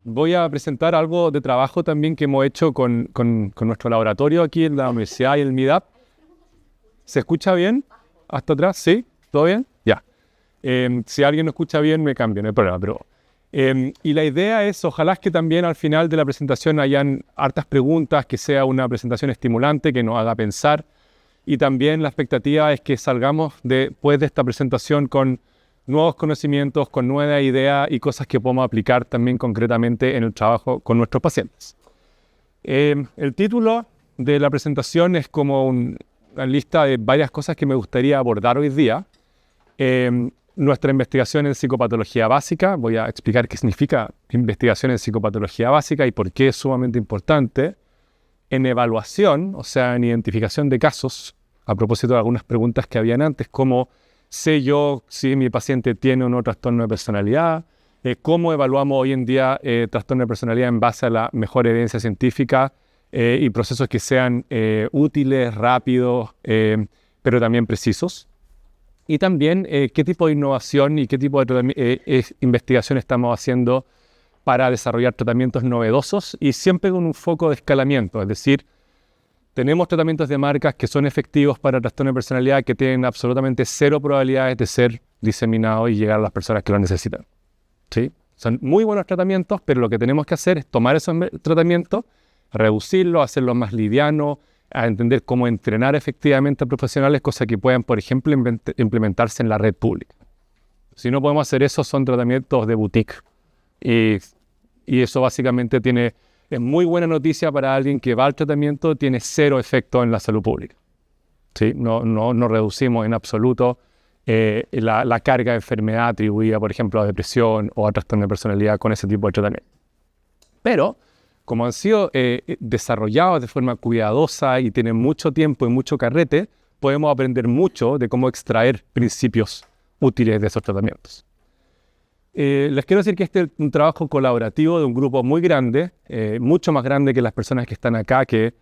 Voy a presentar algo de trabajo también que hemos hecho con nuestro laboratorio aquí en la universidad y el MIDAP. ¿Se escucha bien? ¿Hasta atrás? ¿Sí? ¿Todo bien? Ya. Si alguien no escucha bien, me cambio, no hay problema. Y la idea es, ojalá que también al final de la presentación hayan hartas preguntas, que sea una presentación estimulante, que nos haga pensar. Y también la expectativa es que salgamos después de esta presentación con nuevos conocimientos, con nuevas ideas y cosas que podemos aplicar también concretamente en el trabajo con nuestros pacientes. El título de la presentación es como una lista de varias cosas que me gustaría abordar hoy día. Nuestra investigación en psicopatología básica, voy a explicar qué significa investigación en psicopatología básica y por qué es sumamente importante. En evaluación, o sea, en identificación de casos, a propósito de algunas preguntas que habían antes, como sé yo si mi paciente tiene o no trastorno de personalidad, cómo evaluamos hoy en día trastorno de personalidad en base a la mejor evidencia científica y procesos que sean útiles, rápidos, pero también precisos. Y también qué tipo de innovación y qué tipo de investigación estamos haciendo para desarrollar tratamientos novedosos y siempre con un foco de escalamiento, es decir, tenemos tratamientos de marcas que son efectivos para trastorno de personalidad que tienen absolutamente cero probabilidades de ser diseminados y llegar a las personas que lo necesitan. ¿Sí? Son muy buenos tratamientos, pero lo que tenemos que hacer es tomar esos tratamientos, reducirlos, hacerlos más livianos, a entender cómo entrenar efectivamente a profesionales, cosas que puedan, por ejemplo, implementarse en la red pública. Si no podemos hacer eso, son tratamientos de boutique. Y eso básicamente es muy buena noticia para alguien que va al tratamiento, tiene cero efecto en la salud pública. ¿Sí? No reducimos en absoluto la carga de enfermedad atribuida, por ejemplo, a depresión o a trastorno de personalidad con ese tipo de tratamiento. Pero, como han sido desarrollados de forma cuidadosa y tienen mucho tiempo y mucho carrete, podemos aprender mucho de cómo extraer principios útiles de esos tratamientos. Les quiero decir que este es un trabajo colaborativo de un grupo muy grande, mucho más grande que las personas que están acá, que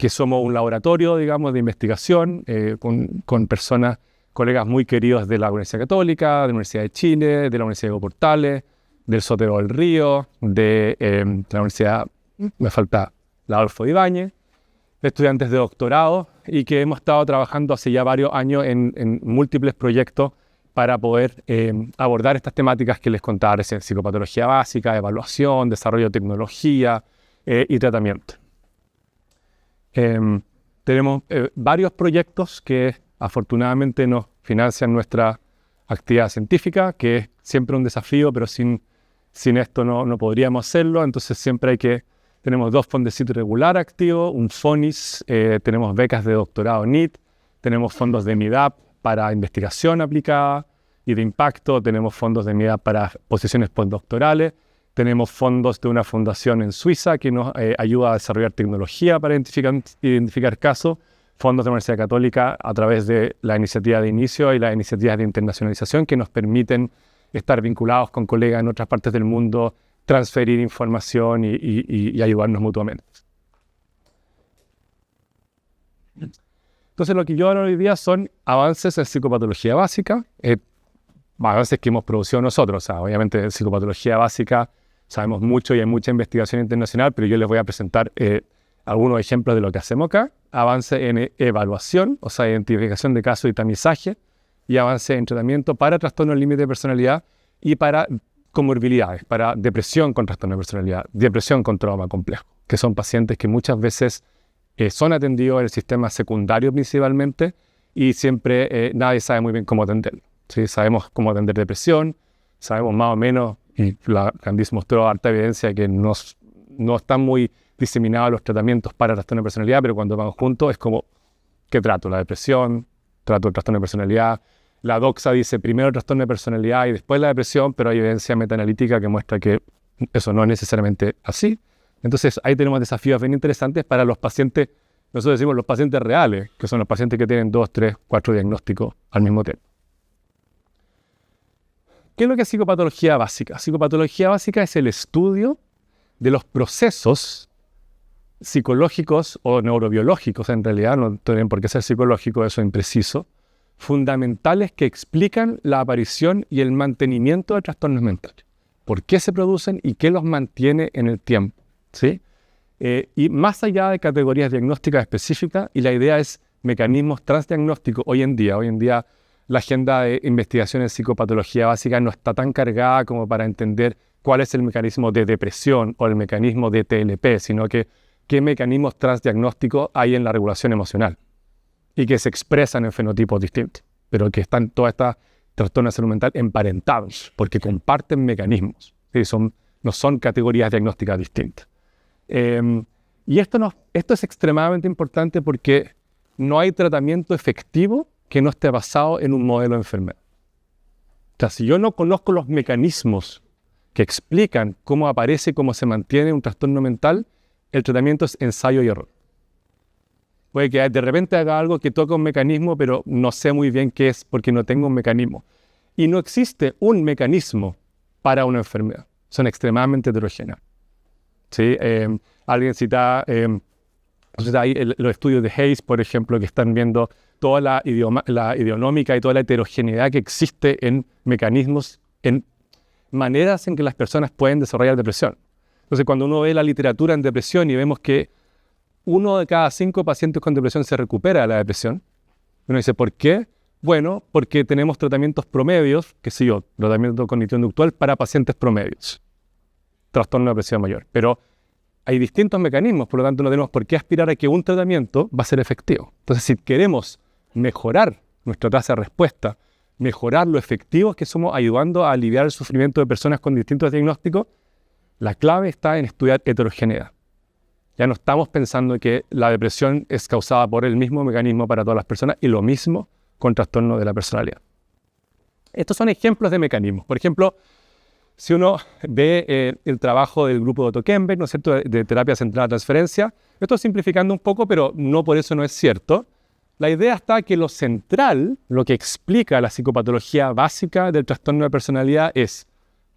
somos un laboratorio, digamos, de investigación, con personas, colegas muy queridos de la Universidad Católica, de la Universidad de Chile, de la Universidad de Evo Portales, del Sotero del Río, de la Universidad, me falta, la Adolfo Ibáñez, de estudiantes de doctorado, y que hemos estado trabajando hace ya varios años en múltiples proyectos para poder abordar estas temáticas que les contaba recién: psicopatología básica, evaluación, desarrollo de tecnología y tratamiento. Tenemos varios proyectos que afortunadamente nos financian nuestra actividad científica, que es siempre un desafío, pero sin esto no podríamos hacerlo. Entonces tenemos 2 fondecitos regular activos, un FONIS, tenemos becas de doctorado NIT, tenemos fondos de MIDAP para investigación aplicada y de impacto, tenemos fondos de MIDAP para posiciones postdoctorales, tenemos fondos de una fundación en Suiza que nos ayuda a desarrollar tecnología para identificar casos, fondos de la Universidad Católica a través de la iniciativa de inicio y las iniciativas de internacionalización que nos permiten estar vinculados con colegas en otras partes del mundo, transferir información y ayudarnos mutuamente. Entonces, lo que yo hablo hoy día son avances en psicopatología básica, avances que hemos producido nosotros. O sea, obviamente en psicopatología básica sabemos mucho y hay mucha investigación internacional, pero yo les voy a presentar algunos ejemplos de lo que hacemos acá. Avance en evaluación, o sea, identificación de casos y tamizaje, y avance en tratamiento para trastornos límite de personalidad y para comorbilidades, para depresión con trastorno de personalidad, depresión con trauma complejo, que son pacientes que muchas veces son atendidos en el sistema secundario principalmente y siempre nadie sabe muy bien cómo atenderlo. ¿Sí? Sabemos cómo atender depresión, sabemos más o menos, y la Candice mostró harta evidencia que no están muy diseminados los tratamientos para trastorno de personalidad, pero cuando van juntos es como, ¿qué trato? La depresión, trato el trastorno de personalidad. La doxa dice primero el trastorno de personalidad y después la depresión, pero hay evidencia metaanalítica que muestra que eso no es necesariamente así. Entonces ahí tenemos desafíos bien interesantes para los pacientes, nosotros decimos los pacientes reales, que son los pacientes que tienen 2, 3, 4 diagnósticos al mismo tiempo. ¿Qué es lo que es psicopatología básica? Psicopatología básica es el estudio de los procesos psicológicos o neurobiológicos, en realidad, no tienen por qué ser psicológicos, eso es impreciso, fundamentales que explican la aparición y el mantenimiento de trastornos mentales. por qué se producen y qué los mantiene en el tiempo, ¿sí? Y más allá de categorías diagnósticas específicas, y la idea es mecanismos transdiagnósticos hoy en día la agenda de investigación en psicopatología básica no está tan cargada como para entender cuál es el mecanismo de depresión o el mecanismo de TLP, sino que qué mecanismos transdiagnósticos hay en la regulación emocional y que se expresan en fenotipos distintos, pero que están todas estas trastornos de salud mental emparentados porque comparten mecanismos, ¿sí? No son categorías diagnósticas distintas. Y esto es extremadamente importante porque no hay tratamiento efectivo que no esté basado en un modelo de enfermedad. O sea, si yo no conozco los mecanismos que explican cómo aparece, cómo se mantiene un trastorno mental, el tratamiento es ensayo y error. Puede que de repente haga algo que toca un mecanismo, pero no sé muy bien qué es porque no tengo un mecanismo. Y no existe un mecanismo para una enfermedad. Son extremadamente heterogéneas. ¿Sí? Alguien cita ahí los estudios de Hayes, por ejemplo, que están viendo toda la idionómica y toda la heterogeneidad que existe en mecanismos, en maneras en que las personas pueden desarrollar depresión. Entonces, cuando uno ve la literatura en depresión y vemos que 1 de cada 5 pacientes con depresión se recupera de la depresión, uno dice, ¿por qué? Bueno, porque tenemos tratamientos promedios, qué sé yo, tratamiento cognitivo-conductual para pacientes promedios. Trastorno de depresión mayor. Pero hay distintos mecanismos, por lo tanto no tenemos por qué aspirar a que un tratamiento va a ser efectivo. Entonces, si queremos mejorar nuestra tasa de respuesta, mejorar lo efectivos que somos ayudando a aliviar el sufrimiento de personas con distintos diagnósticos, la clave está en estudiar heterogeneidad. Ya no estamos pensando que la depresión es causada por el mismo mecanismo para todas las personas y lo mismo con trastorno de la personalidad. Estos son ejemplos de mecanismos. Por ejemplo, si uno ve el trabajo del grupo de Otto Kemper, ¿no es cierto?, de terapia centrada en transferencia, esto simplificando un poco, pero no por eso no es cierto. La idea está que lo central, lo que explica la psicopatología básica del trastorno de personalidad es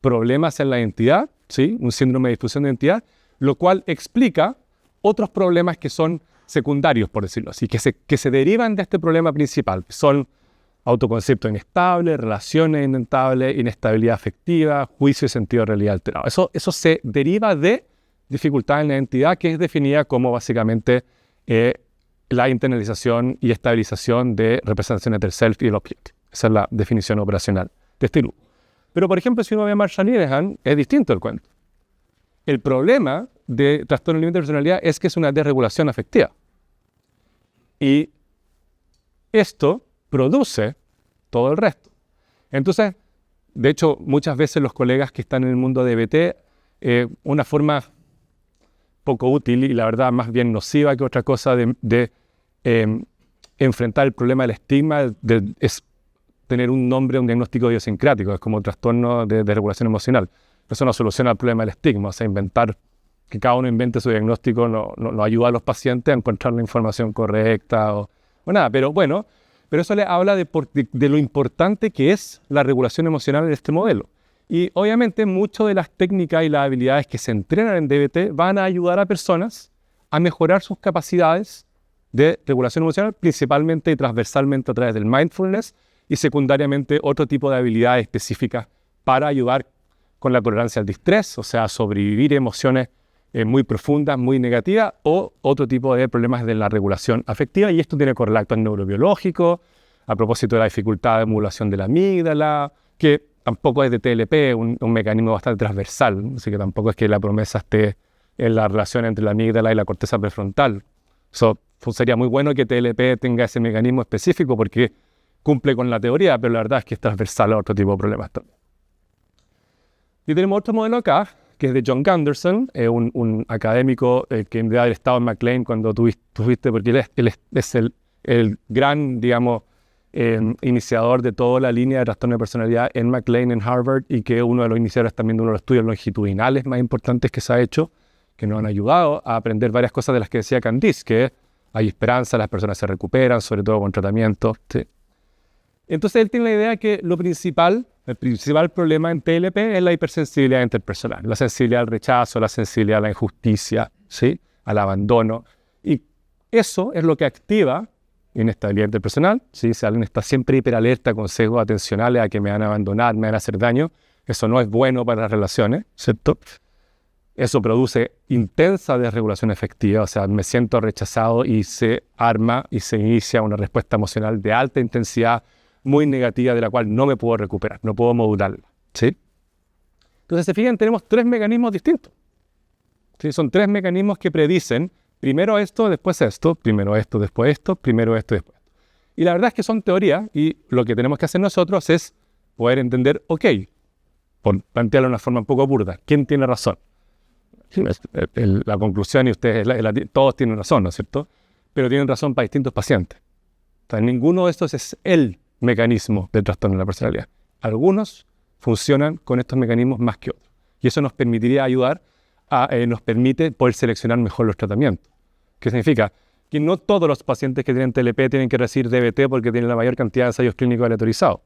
problemas en la identidad, ¿sí?, un síndrome de disfunción de identidad, lo cual explica otros problemas que son secundarios, por decirlo así, que se derivan de este problema principal, que son autoconcepto inestable, relaciones inestables, inestabilidad afectiva, juicio y sentido de realidad alterado. Eso se deriva de dificultad en la identidad, que es definida como básicamente la internalización y estabilización de representaciones del self y del object. Esa es la definición operacional de este grupo. Pero, por ejemplo, si uno ve a Marshall Linehan, es distinto el cuento. El problema de trastorno límite de personalidad es que es una desregulación afectiva. Y esto produce todo el resto. Entonces, de hecho, muchas veces los colegas que están en el mundo de DBT, una forma poco útil y la verdad más bien nociva que otra cosa de enfrentar el problema del estigma es tener un nombre, un diagnóstico idiosincrático, es como trastorno de regulación emocional. Eso no soluciona el problema del estigma, o sea, que cada uno invente su diagnóstico no ayuda a los pacientes a encontrar la información correcta o nada, pero bueno, pero eso le habla de lo importante que es la regulación emocional en este modelo. Y obviamente muchas de las técnicas y las habilidades que se entrenan en DBT van a ayudar a personas a mejorar sus capacidades de regulación emocional, principalmente y transversalmente a través del mindfulness y secundariamente otro tipo de habilidades específicas para ayudar con la tolerancia al distrés, o sea, sobrevivir emociones muy profundas, muy negativas, o otro tipo de problemas de la regulación afectiva, y esto tiene correlatos neurobiológicos, a propósito de la dificultad de emulación de la amígdala, que tampoco es de TLP, un mecanismo bastante transversal, así que tampoco es que la promesa esté en la relación entre la amígdala y la corteza prefrontal. Eso sería muy bueno que TLP tenga ese mecanismo específico porque cumple con la teoría, pero la verdad es que es transversal a otro tipo de problemas también. Y tenemos otro modelo acá, que es de John Gunderson, un académico que debe haber estado en McLean cuando tuviste, porque él es el gran, digamos, iniciador de toda la línea de trastorno de personalidad en McLean, en Harvard, y que es uno de los iniciadores también de uno de los estudios longitudinales más importantes que se ha hecho, que nos han ayudado a aprender varias cosas de las que decía Candice, que hay esperanza, las personas se recuperan, sobre todo con tratamiento. ¿Sí? Entonces él tiene la idea que el principal problema en TLP es la hipersensibilidad interpersonal, la sensibilidad al rechazo, la sensibilidad a la injusticia, ¿sí?, al abandono. Y eso es lo que activa inestabilidad interpersonal, ¿sí? Si alguien está siempre hiperalerta con sesgos atencionales a que me van a abandonar, me van a hacer daño, Eso no es bueno para las relaciones, ¿cierto? Eso produce intensa desregulación efectiva, o sea, me siento rechazado y se arma y se inicia una respuesta emocional de alta intensidad, muy negativa, de la cual no me puedo recuperar, no puedo modularla, ¿sí? Entonces, se fijan, tenemos 3 mecanismos distintos, ¿sí? Son 3 mecanismos que predicen primero esto, después esto, primero esto, después esto, primero esto, después esto. Y la verdad es que son teorías y lo que tenemos que hacer nosotros es poder entender, ok, por plantearlo de una forma un poco burda, ¿quién tiene razón? La conclusión, y ustedes, todos tienen razón, ¿no es cierto? Pero tienen razón para distintos pacientes. O sea, ninguno de estos es el mecanismo del trastorno de la personalidad. Algunos funcionan con estos mecanismos más que otros. Y eso nos permitiría nos permite poder seleccionar mejor los tratamientos. ¿Qué significa? Que no todos los pacientes que tienen TLP tienen que recibir DBT porque tienen la mayor cantidad de ensayos clínicos aleatorizados.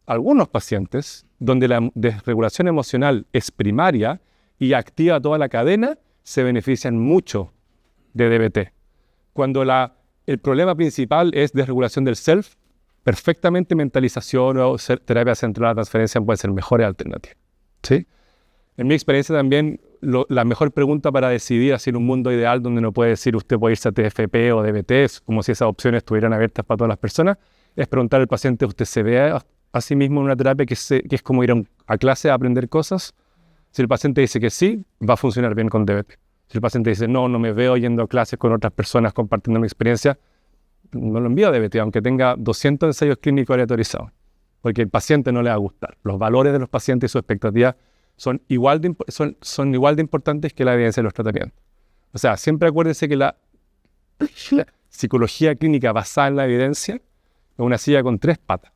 Algunos pacientes, donde la desregulación emocional es primaria y activa toda la cadena, se benefician mucho de DBT. Cuando el problema principal es desregulación del self, perfectamente mentalización o terapia centrada a la transferencia pueden ser mejores alternativas, ¿sí? En mi experiencia también, la mejor pregunta para decidir hacia un mundo ideal donde no puede decir usted puede irse a TFP o DBT, es como si esas opciones estuvieran abiertas para todas las personas, es preguntar al paciente, ¿usted se ve a sí mismo en una terapia que es como ir a clase a aprender cosas? Si el paciente dice que sí, va a funcionar bien con DBT. Si el paciente dice no me veo yendo a clases con otras personas compartiendo mi experiencia, no lo envío a DBT, aunque tenga 200 ensayos clínicos aleatorizados, porque al paciente no le va a gustar. Los valores de los pacientes y sus expectativas son igual de importantes que la evidencia de los tratamientos. O sea, siempre acuérdense que la psicología clínica basada en la evidencia es una silla con 3 patas.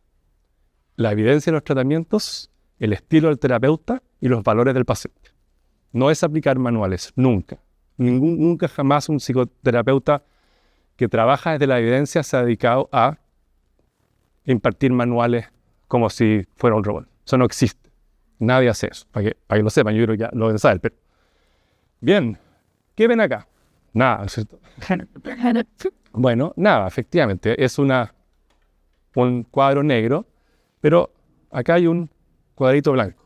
La evidencia de los tratamientos, el estilo del terapeuta y los valores del paciente. No es aplicar manuales, nunca. Nunca jamás un psicoterapeuta que trabaja desde la evidencia se ha dedicado a impartir manuales como si fuera un robot. Eso no existe. Nadie hace eso. Para que lo sepan, yo creo que ya lo deben saber. Pero... Bien, ¿qué ven acá? Nada, ¿cierto? Bueno, nada, efectivamente. Es un cuadro negro, pero acá hay un cuadrito blanco.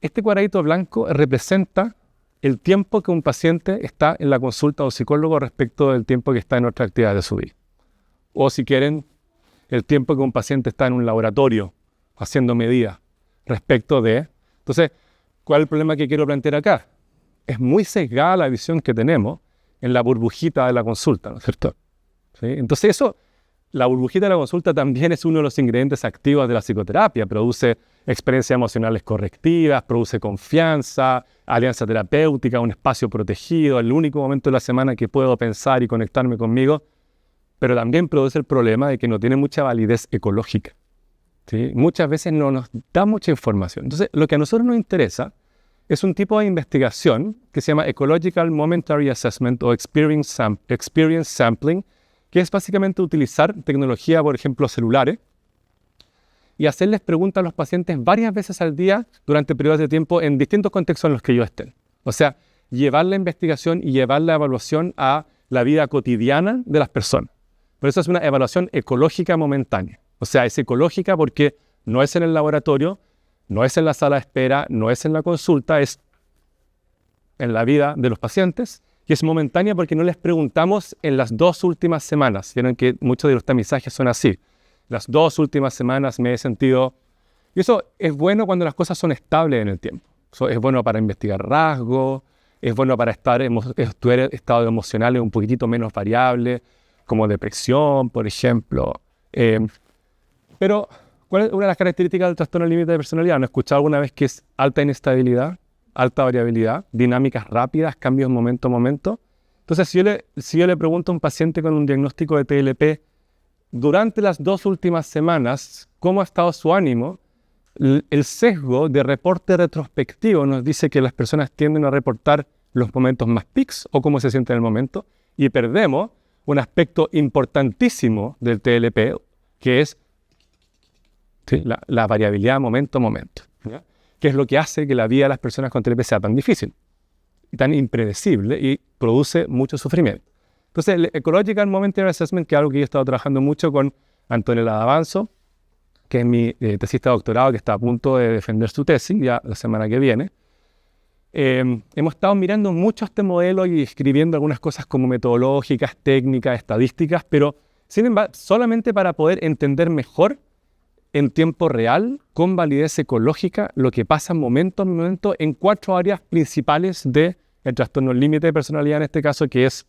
Este cuadradito blanco representa el tiempo que un paciente está en la consulta o psicólogo respecto del tiempo que está en otra actividad de su vida. O si quieren, el tiempo que un paciente está en un laboratorio haciendo medidas respecto de... Entonces, ¿cuál es el problema que quiero plantear acá? Es muy sesgada la visión que tenemos en la burbujita de la consulta, ¿no es cierto? ¿Sí? Entonces la burbujita de la consulta también es uno de los ingredientes activos de la psicoterapia. Produce experiencias emocionales correctivas, produce confianza, alianza terapéutica, un espacio protegido, el único momento de la semana que puedo pensar y conectarme conmigo, pero también produce el problema de que no tiene mucha validez ecológica, ¿sí? Muchas veces no nos da mucha información. Entonces, lo que a nosotros nos interesa es un tipo de investigación que se llama Ecological Momentary Assessment o Experience Sampling, que es básicamente utilizar tecnología, por ejemplo, celulares, y hacerles preguntas a los pacientes varias veces al día durante periodos de tiempo en distintos contextos en los que ellos estén. O sea, llevar la investigación y llevar la evaluación a la vida cotidiana de las personas. Por eso es una evaluación ecológica momentánea. O sea, es ecológica porque no es en el laboratorio, no es en la sala de espera, no es en la consulta, es en la vida de los pacientes. Y es momentánea porque no les preguntamos en las 2 últimas semanas. Vieron que muchos de los tamizajes son así. Las 2 últimas semanas me he sentido... Y eso es bueno cuando las cosas son estables en el tiempo. Eso es bueno para investigar rasgos, es bueno para estudiar estados emocionales un poquitito menos variables, como depresión, por ejemplo. Pero, ¿cuál es una de las características del trastorno límite de personalidad? ¿No he escuchado alguna vez que es alta inestabilidad, alta variabilidad, dinámicas rápidas, cambios momento a momento? Entonces, si yo le pregunto a un paciente con un diagnóstico de TLP, durante las 2 últimas semanas, ¿cómo ha estado su ánimo? El sesgo de reporte retrospectivo nos dice que las personas tienden a reportar los momentos más peaks o cómo se siente en el momento, y perdemos un aspecto importantísimo del TLP, que es ¿sí? la variabilidad momento a momento, ¿ya? Que es lo que hace que la vida de las personas con TLP sea tan difícil, tan impredecible y produce mucho sufrimiento. Entonces, el Ecological Momentary Assessment, que es algo que yo he estado trabajando mucho con Antonella D'Avanzo, que es mi tesista de doctorado, que está a punto de defender su tesis ya la semana que viene. Hemos estado mirando mucho este modelo y escribiendo algunas cosas como metodológicas, técnicas, estadísticas, pero sin embargo, solamente para poder entender mejor en tiempo real, con validez ecológica, lo que pasa momento a momento en 4 áreas principales del trastorno límite de personalidad, en este caso, que es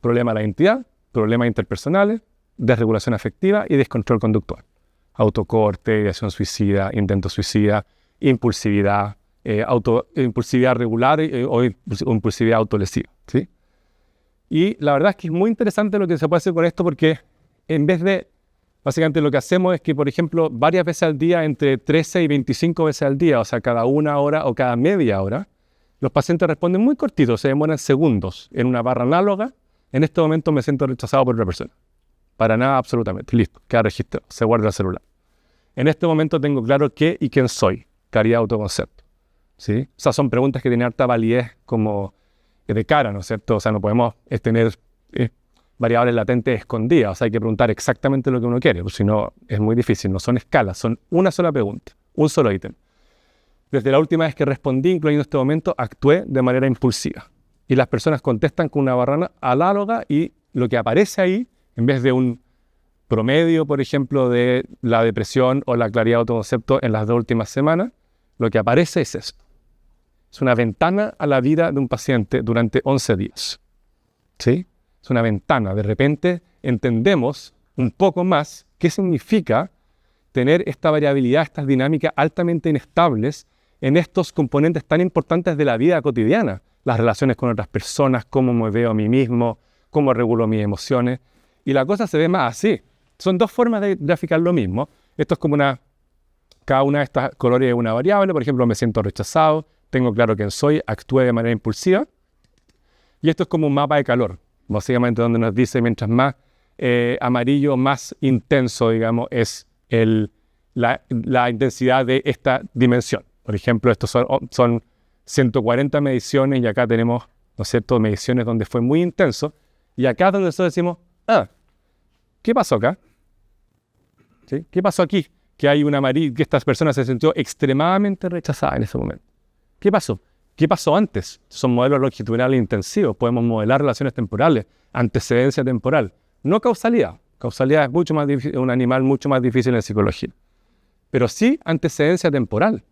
problema de la identidad, problemas interpersonales, desregulación afectiva y descontrol conductual. Autocorte, ideación suicida, intento suicida, impulsividad, impulsividad regular o impulsividad autolesiva, ¿sí? Y la verdad es que es muy interesante lo que se puede hacer con esto, porque en vez de, básicamente lo que hacemos es que, por ejemplo, varias veces al día, entre 13 y 25 veces al día, o sea, cada 1 hora o cada media hora, los pacientes responden muy cortitos, se demoran segundos en una barra análoga. En este momento me siento rechazado por otra persona. Para nada, absolutamente. Listo, queda registrado, se guarda el celular. En este momento tengo claro qué y quién soy, claridad de autoconcepto, ¿sí? O sea, son preguntas que tienen harta validez como de cara, ¿no es cierto? O sea, no podemos tener variables latentes escondidas, o sea, hay que preguntar exactamente lo que uno quiere, porque si no es muy difícil, no son escalas, son una sola pregunta, un solo ítem. Desde la última vez que respondí, incluyendo este momento, actué de manera impulsiva. Y las personas contestan con una barra análoga y lo que aparece ahí, en vez de un promedio, por ejemplo, de la depresión o la claridad de autoconcepto en las 2 últimas semanas, lo que aparece es esto. Es una ventana a la vida de un paciente durante 11 días. ¿Sí? Es una ventana. De repente entendemos un poco más qué significa tener esta variabilidad, estas dinámicas altamente inestables en estos componentes tan importantes de la vida cotidiana. Las relaciones con otras personas, cómo me veo a mí mismo, cómo regulo mis emociones. Y la cosa se ve más así. Son 2 formas de graficar lo mismo. Esto es como cada una de estas colores es una variable. Por ejemplo, me siento rechazado, tengo claro quién soy, actué de manera impulsiva. Y esto es como un mapa de calor, básicamente donde nos dice mientras más amarillo, más intenso, digamos, es la intensidad de esta dimensión. Por ejemplo, estos son 140 mediciones y acá tenemos, ¿no es cierto?, mediciones donde fue muy intenso. Y acá es donde nosotros decimos, ¿qué pasó acá? ¿Sí? ¿Qué pasó aquí? Que hay una que esta persona se sintió extremadamente rechazada en ese momento. ¿Qué pasó? ¿Qué pasó antes? Son modelos longitudinales intensivos. Podemos modelar relaciones temporales, antecedencia temporal. No causalidad. Causalidad es mucho más un animal mucho más difícil en psicología. Pero sí antecedencia temporal.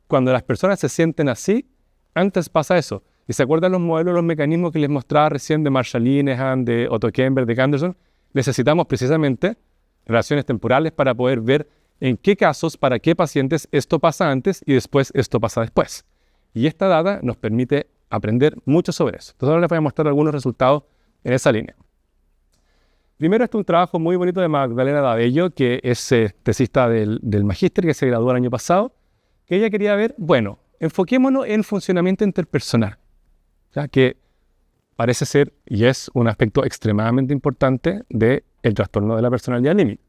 Cuando las personas se sienten así, antes pasa eso. ¿Y se acuerdan los modelos, los mecanismos que les mostraba recién de Marshall Linehan, de Otto Kemper, de Gunderson? Necesitamos precisamente relaciones temporales para poder ver en qué casos, para qué pacientes esto pasa antes y después esto pasa después. Y esta data nos permite aprender mucho sobre eso. Entonces ahora les voy a mostrar algunos resultados en esa línea. Primero, este es un trabajo muy bonito de Magdalena Dabello, que es tesista del magíster, que se graduó el año pasado, que ella quería ver, bueno, enfoquémonos en funcionamiento interpersonal, ya que parece ser y es un aspecto extremadamente importante del trastorno de la personalidad límite.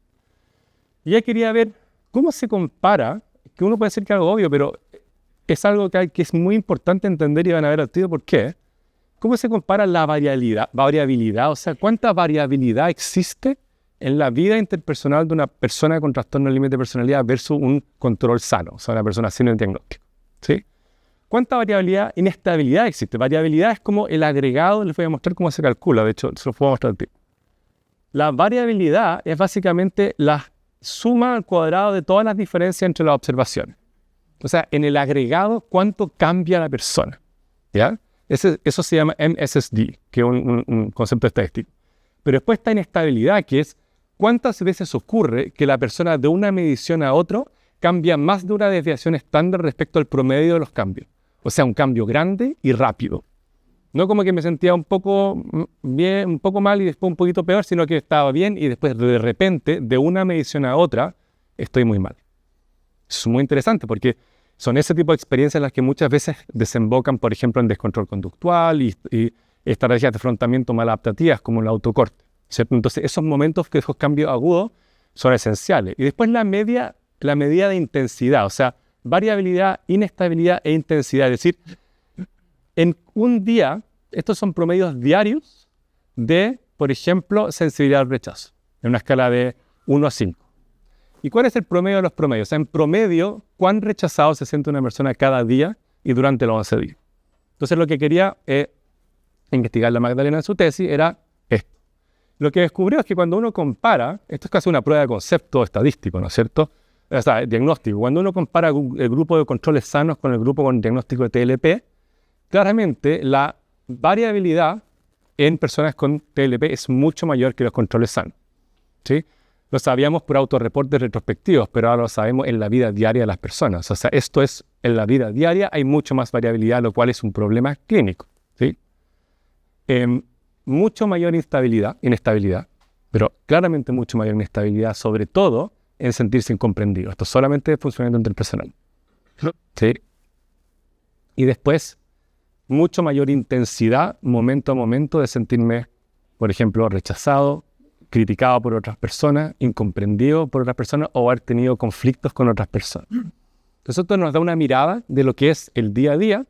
Y ella quería ver cómo se compara, que uno puede decir que es algo obvio, pero es algo que es muy importante entender y van a ver al tiro por qué. ¿Cómo se compara la variabilidad? O sea, ¿cuánta variabilidad existe en la vida interpersonal de una persona con trastorno límite de personalidad versus un control sano, o sea, una persona sin el diagnóstico? ¿Sí? ¿Cuánta variabilidad, inestabilidad existe? Variabilidad es como el agregado, les voy a mostrar cómo se calcula, de hecho, se los puedo mostrar al tiro. La variabilidad es básicamente la suma al cuadrado de todas las diferencias entre las observaciones. O sea, en el agregado, ¿cuánto cambia la persona? ¿Ya? Eso se llama MSSD, que es un concepto estadístico. Pero después está inestabilidad, que es cuántas veces ocurre que la persona de una medición a otra cambia más de una desviación estándar respecto al promedio de los cambios. O sea, un cambio grande y rápido. No como que me sentía un poco bien, un poco mal y después un poquito peor, sino que estaba bien y después de repente, de una medición a otra, estoy muy mal. Es muy interesante porque son ese tipo de experiencias las que muchas veces desembocan, por ejemplo, en descontrol conductual y estrategias de afrontamiento maladaptativas como el autocorte, ¿cierto? Entonces, esos momentos, esos cambios agudos, son esenciales. Y después la medida de intensidad, o sea, variabilidad, inestabilidad e intensidad. Es decir, en un día, estos son promedios diarios de, por ejemplo, sensibilidad al rechazo, en una escala de 1 a 5. ¿Y cuál es el promedio de los promedios? O sea, en promedio, ¿cuán rechazado se siente una persona cada día y durante los 11 días? Entonces, lo que quería investigar la Magdalena en su tesis era esto. Lo que descubrió es que cuando uno compara, esto es casi una prueba de concepto estadístico, ¿no es cierto? O sea, diagnóstico. Cuando uno compara el grupo de controles sanos con el grupo con diagnóstico de TLP, claramente la variabilidad en personas con TLP es mucho mayor que los controles sanos, ¿sí? Lo sabíamos por autorreportes retrospectivos, pero ahora lo sabemos en la vida diaria de las personas. O sea, esto es, en la vida diaria hay mucho más variabilidad, lo cual es un problema clínico, ¿sí? Mucho mayor inestabilidad, pero claramente mucho mayor inestabilidad, sobre todo en sentirse incomprendido. Esto solamente es funcionamiento interpersonal, ¿sí? Y después, mucho mayor intensidad, momento a momento, de sentirme, por ejemplo, rechazado, criticado por otras personas, incomprendido por otras personas o haber tenido conflictos con otras personas. Entonces, esto nos da una mirada de lo que es el día a día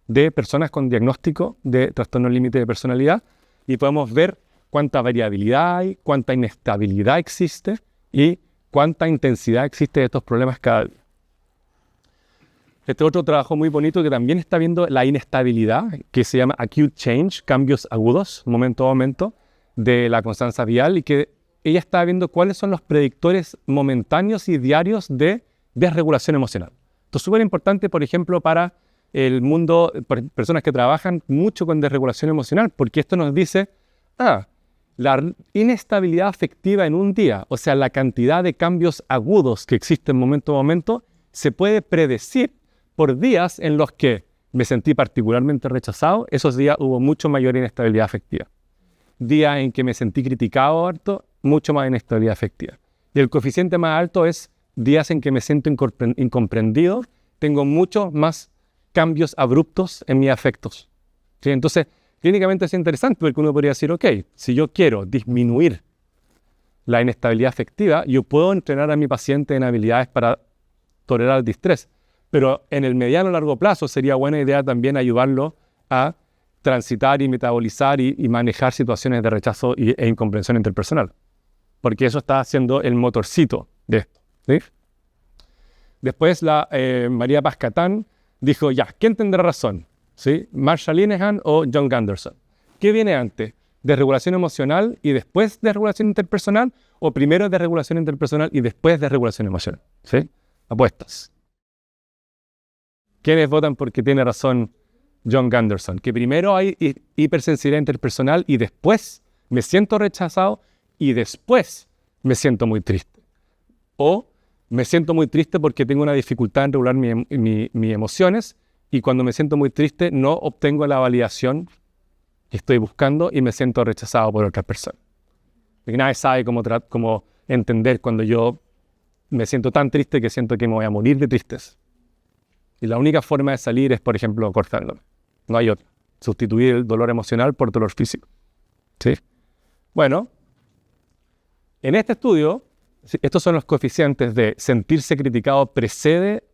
de personas con diagnóstico de trastorno límite de personalidad y podemos ver cuánta variabilidad hay, cuánta inestabilidad existe y cuánta intensidad existe de estos problemas cada día. Este otro trabajo muy bonito que también está viendo la inestabilidad, que se llama Acute Change, cambios agudos, momento a momento, de la constancia vial, y que ella está viendo cuáles son los predictores momentáneos y diarios de desregulación emocional. Esto es súper importante, por ejemplo, para el mundo, personas que trabajan mucho con desregulación emocional, porque esto nos dice, la inestabilidad afectiva en un día, o sea, la cantidad de cambios agudos que existen momento a momento, se puede predecir por días en los que me sentí particularmente rechazado. Esos días hubo mucho mayor inestabilidad afectiva. Días en que me sentí criticado harto, mucho más inestabilidad afectiva. Y el coeficiente más alto es días en que me siento incomprendido, tengo muchos más cambios abruptos en mis afectos, ¿sí? Entonces, clínicamente es interesante porque uno podría decir, ok, si yo quiero disminuir la inestabilidad afectiva, yo puedo entrenar a mi paciente en habilidades para tolerar el distrés, pero en el mediano y largo plazo sería buena idea también ayudarlo a transitar y metabolizar y manejar situaciones de rechazo e incomprensión interpersonal, porque eso está haciendo el motorcito de esto, ¿sí? Después María Pascatán dijo, ya, ¿quién tendrá razón? ¿Sí? ¿Marshall Linehan o John Gunderson? ¿Qué viene antes? ¿Desregulación emocional y después desregulación interpersonal? ¿O primero desregulación interpersonal y después desregulación emocional? ¿Sí? Apuestas. ¿Quiénes votan porque tiene razón John Gunderson? Que primero hay hipersensibilidad interpersonal y después me siento rechazado y después me siento muy triste. O me siento muy triste porque tengo una dificultad en regular mis emociones y cuando me siento muy triste no obtengo la validación que estoy buscando y me siento rechazado por otras personas. Porque nadie sabe cómo entender cuando yo me siento tan triste que siento que me voy a morir de tristeza. Y la única forma de salir es, por ejemplo, cortándome. No hay otra. Sustituir el dolor emocional por dolor físico, ¿sí? Bueno, en este estudio, estos son los coeficientes de sentirse criticado precede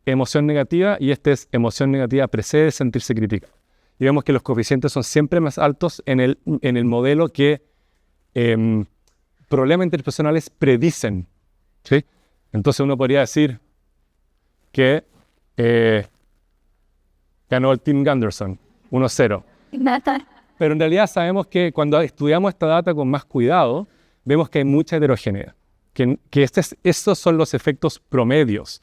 emoción negativa y este es emoción negativa precede sentirse criticado. Y vemos que los coeficientes son siempre más altos en el modelo que problemas interpersonales predicen, ¿sí? Entonces uno podría decir que ganó el Team Gunderson, 1-0. Pero en realidad sabemos que cuando estudiamos esta data con más cuidado, vemos que hay mucha heterogeneidad, que estos son los efectos promedios.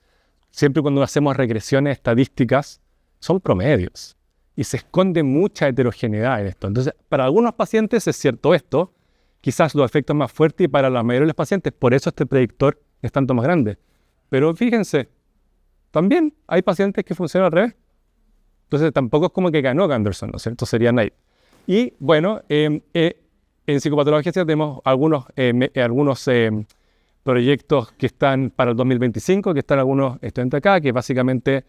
Siempre cuando hacemos regresiones estadísticas, son promedios. Y se esconde mucha heterogeneidad en esto. Entonces, para algunos pacientes es cierto esto, quizás los efectos más fuertes y para la mayoría de los pacientes, por eso este predictor es tanto más grande. Pero fíjense, también hay pacientes que funcionan al revés. Entonces tampoco es como que ganó Gunderson, ¿no es cierto? Sería Knight. Y bueno, en psicopatología tenemos algunos proyectos que están para el 2025, que están algunos estudiantes acá, que básicamente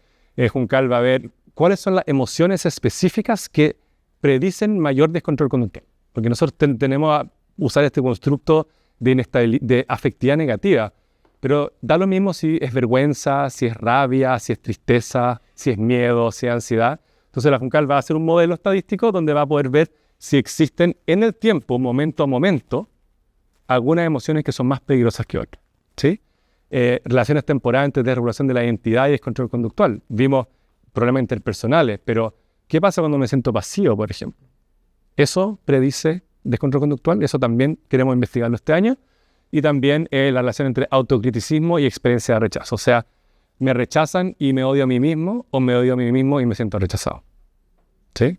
Juncal va a ver cuáles son las emociones específicas que predicen mayor descontrol conductual. Porque nosotros tenemos a usar este constructo de afectividad negativa, pero da lo mismo si es vergüenza, si es rabia, si es tristeza, si es miedo, si es ansiedad. Entonces la Juncal va a hacer un modelo estadístico donde va a poder ver si existen en el tiempo, momento a momento, algunas emociones que son más peligrosas que otras, ¿sí? Relaciones temporales, desregulación de la identidad y descontrol conductual. Vimos problemas interpersonales, pero ¿qué pasa cuando me siento pasivo, por ejemplo? Eso predice descontrol conductual, eso también queremos investigarlo este año. Y también la relación entre autocriticismo y experiencia de rechazo. O sea, ¿me rechazan y me odio a mí mismo o me odio a mí mismo y me siento rechazado? ¿Sí?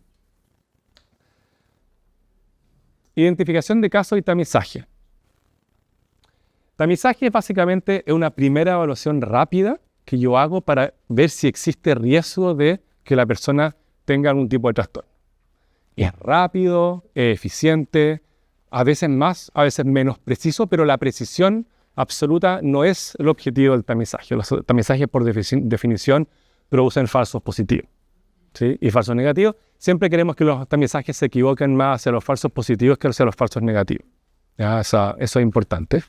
Identificación de casos y tamizaje. Tamizaje básicamente es una primera evaluación rápida que yo hago para ver si existe riesgo de que la persona tenga algún tipo de trastorno. Es rápido, es eficiente, a veces más, a veces menos preciso, pero la precisión absoluta no es el objetivo del tamizaje. Los tamizajes, por definición, producen falsos positivos, ¿sí? Y falsos negativos. Siempre queremos que los tamizajes se equivoquen más hacia los falsos positivos que hacia los falsos negativos. ¿Ya? Eso es importante.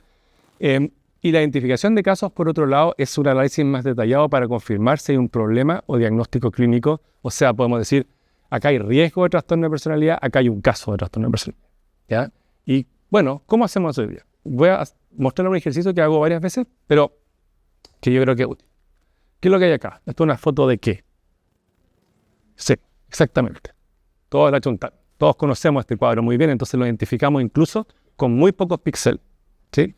Y la identificación de casos, por otro lado, es un análisis más detallado para confirmar si hay un problema o diagnóstico clínico. O sea, podemos decir, acá hay riesgo de trastorno de personalidad, acá hay un caso de trastorno de personalidad. ¿Ya? Y bueno, ¿cómo hacemos eso hoy día? Voy a mostrar un ejercicio que hago varias veces, pero que yo creo que es útil. ¿Qué es lo que hay acá? ¿Esto es una foto de qué? Sí, exactamente. Todos la chuntan. Todos conocemos este cuadro muy bien, entonces lo identificamos incluso con muy pocos píxeles, ¿sí?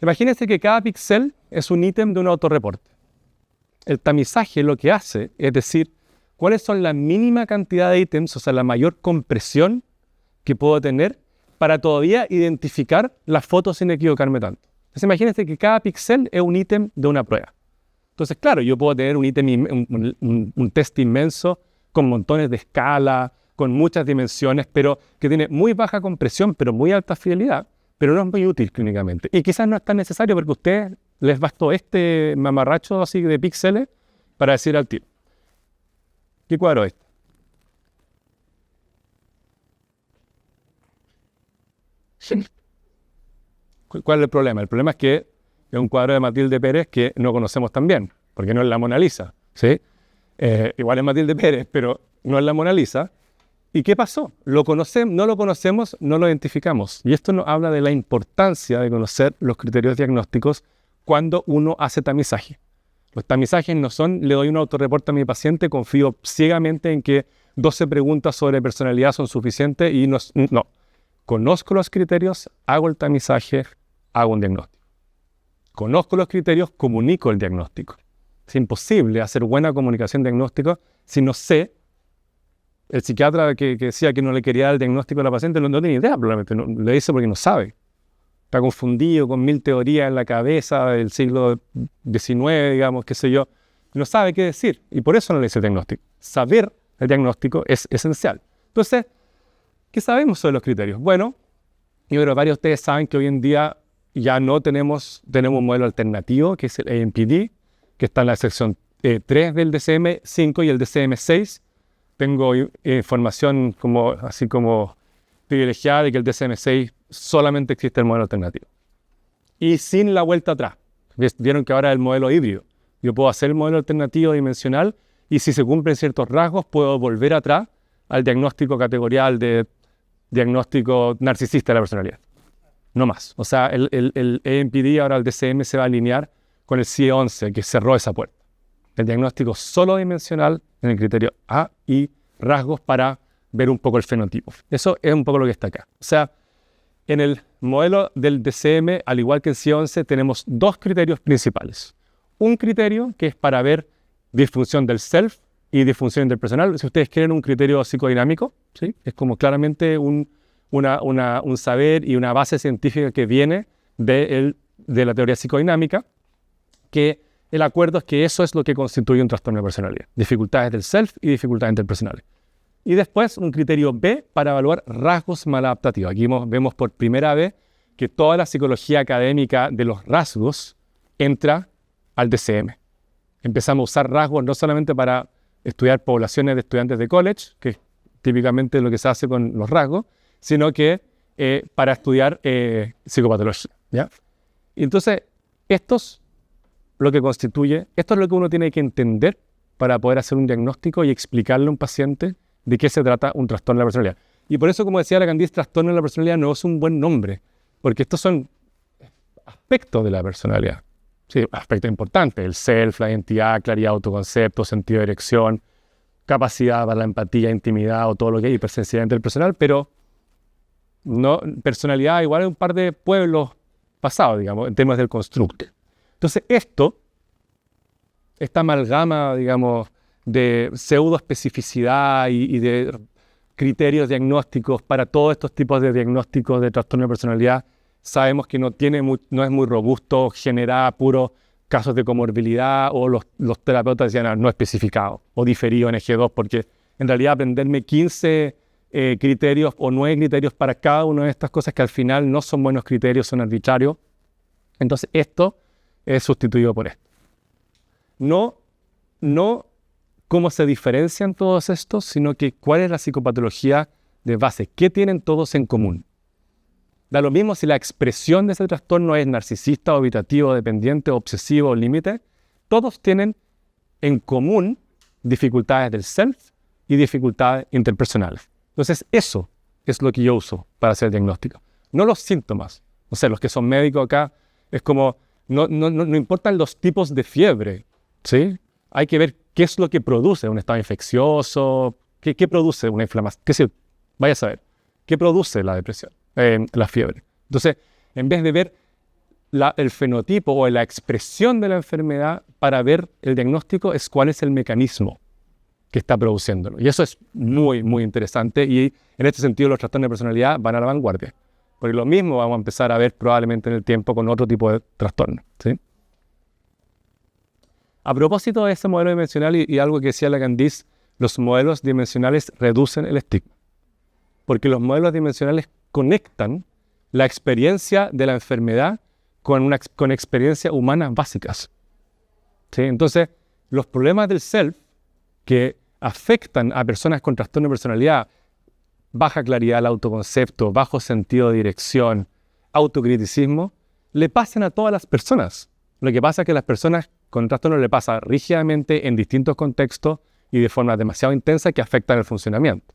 Imagínense que cada píxel es un ítem de un autorreporte. El tamizaje lo que hace es decir, cuáles son la mínima cantidad de ítems, o sea, la mayor compresión que puedo tener para todavía identificar la foto sin equivocarme tanto. Entonces imagínense que cada píxel es un ítem de una prueba. Entonces, claro, yo puedo tener un ítem, un test inmenso con montones de escala, con muchas dimensiones, pero que tiene muy baja compresión, pero muy alta fidelidad, pero no es muy útil clínicamente. Y quizás no es tan necesario porque a ustedes les bastó este mamarracho así de píxeles para decir al tiro. ¿Qué cuadro es este? Sí. ¿Cuál es el problema? El problema es que es un cuadro de Matilde Pérez que no conocemos tan bien, porque no es la Mona Lisa, ¿sí? Igual es Matilde Pérez, pero no es la Mona Lisa. ¿Y qué pasó? ¿Lo conocemos? No lo conocemos, no lo identificamos. Y esto nos habla de la importancia de conocer los criterios diagnósticos cuando uno hace tamizaje. Los tamizajes no son, le doy un autorreporte a mi paciente, confío ciegamente en que 12 preguntas sobre personalidad son suficientes y no. Conozco los criterios, hago el tamizaje, hago un diagnóstico. Conozco los criterios, comunico el diagnóstico. Es imposible hacer buena comunicación diagnóstica si no sé. El psiquiatra que decía que no le quería dar el diagnóstico a la paciente no tiene idea, probablemente. No, le dice porque no sabe. Está confundido con 1000 teorías en la cabeza del siglo XIX, digamos, qué sé yo. No sabe qué decir y por eso no le dice el diagnóstico. Saber el diagnóstico es esencial. Entonces, ¿qué sabemos sobre los criterios? Bueno, yo creo que varios de ustedes saben que hoy en día ya no tenemos un modelo alternativo, que es el AMPD, que está en la sección 3 del DSM-5 y el DSM-6. Tengo información así como privilegiada de que el DSM-6 solamente existe el modelo alternativo. Y sin la vuelta atrás. Vieron que ahora es el modelo híbrido. Yo puedo hacer el modelo alternativo dimensional y si se cumplen ciertos rasgos puedo volver atrás al diagnóstico categorial de diagnóstico narcisista de la personalidad. No más. O sea, el AMPD, ahora el DSM, se va a alinear con el CIE-11, que cerró esa puerta. El diagnóstico solo dimensional en el criterio A y rasgos para ver un poco el fenotipo. Eso es un poco lo que está acá. O sea, en el modelo del DSM, al igual que en CIE-11, tenemos dos criterios principales. Un criterio que es para ver disfunción del self y disfunción interpersonal. Si ustedes quieren un criterio psicodinámico, ¿sí? Es como claramente un saber y una base científica que viene de la teoría psicodinámica, que el acuerdo es que eso es lo que constituye un trastorno de personalidad. Dificultades del self y dificultades interpersonales. Y después un criterio B para evaluar rasgos maladaptativos. Aquí vemos por primera vez que toda la psicología académica de los rasgos entra al DSM. Empezamos a usar rasgos no solamente para estudiar poblaciones de estudiantes de college, que es típicamente lo que se hace con los rasgos, sino que para estudiar psicopatología, ¿ya? Y entonces, esto es lo que uno tiene que entender para poder hacer un diagnóstico y explicarle a un paciente de qué se trata un trastorno de la personalidad. Y por eso, como decía la Candice, trastorno de la personalidad no es un buen nombre, porque estos son aspectos de la personalidad. Sí, aspectos importantes, el self, la identidad, claridad, autoconcepto, sentido de dirección, capacidad para la empatía, intimidad o todo lo que hay, hipersensibilidad interpersonal, pero no, personalidad igual a un par de pueblos pasados, digamos, en temas del constructo. Entonces esta amalgama, digamos, de pseudoespecificidad y de criterios diagnósticos para todos estos tipos de diagnósticos de trastorno de personalidad, sabemos que no es muy robusto, genera puros casos de comorbilidad o los terapeutas decían no especificado o diferido en eje 2, porque en realidad aprenderme 15 criterios o 9 criterios para cada una de estas cosas que al final no son buenos criterios, son arbitrarios. Entonces esto es sustituido por esto. No cómo se diferencian todos estos, sino que cuál es la psicopatología de base, qué tienen todos en común. Da lo mismo si la expresión de ese trastorno es narcisista, evitativo, dependiente, obsesivo o límite. Todos tienen en común dificultades del self y dificultades interpersonales. Entonces eso es lo que yo uso para hacer el diagnóstico. No los síntomas. No sé, los que son médicos acá, es como, no importan los tipos de fiebre, ¿sí? Hay que ver qué es lo que produce un estado infeccioso, qué produce una inflamación, vaya a saber, qué produce la depresión. La fiebre. Entonces, en vez de ver el fenotipo o la expresión de la enfermedad para ver el diagnóstico, es cuál es el mecanismo que está produciéndolo. Y eso es muy, muy interesante y en este sentido los trastornos de personalidad van a la vanguardia. Porque lo mismo vamos a empezar a ver probablemente en el tiempo con otro tipo de trastorno, ¿sí? A propósito de ese modelo dimensional y algo que decía la Candice, los modelos dimensionales reducen el estigma. Porque los modelos dimensionales conectan la experiencia de la enfermedad con experiencias humanas básicas. ¿Sí? Entonces, los problemas del self que afectan a personas con trastorno de personalidad, baja claridad del autoconcepto, bajo sentido de dirección, autocriticismo, le pasan a todas las personas. Lo que pasa es que a las personas con trastorno le pasa rígidamente en distintos contextos y de forma demasiado intensa que afectan el funcionamiento.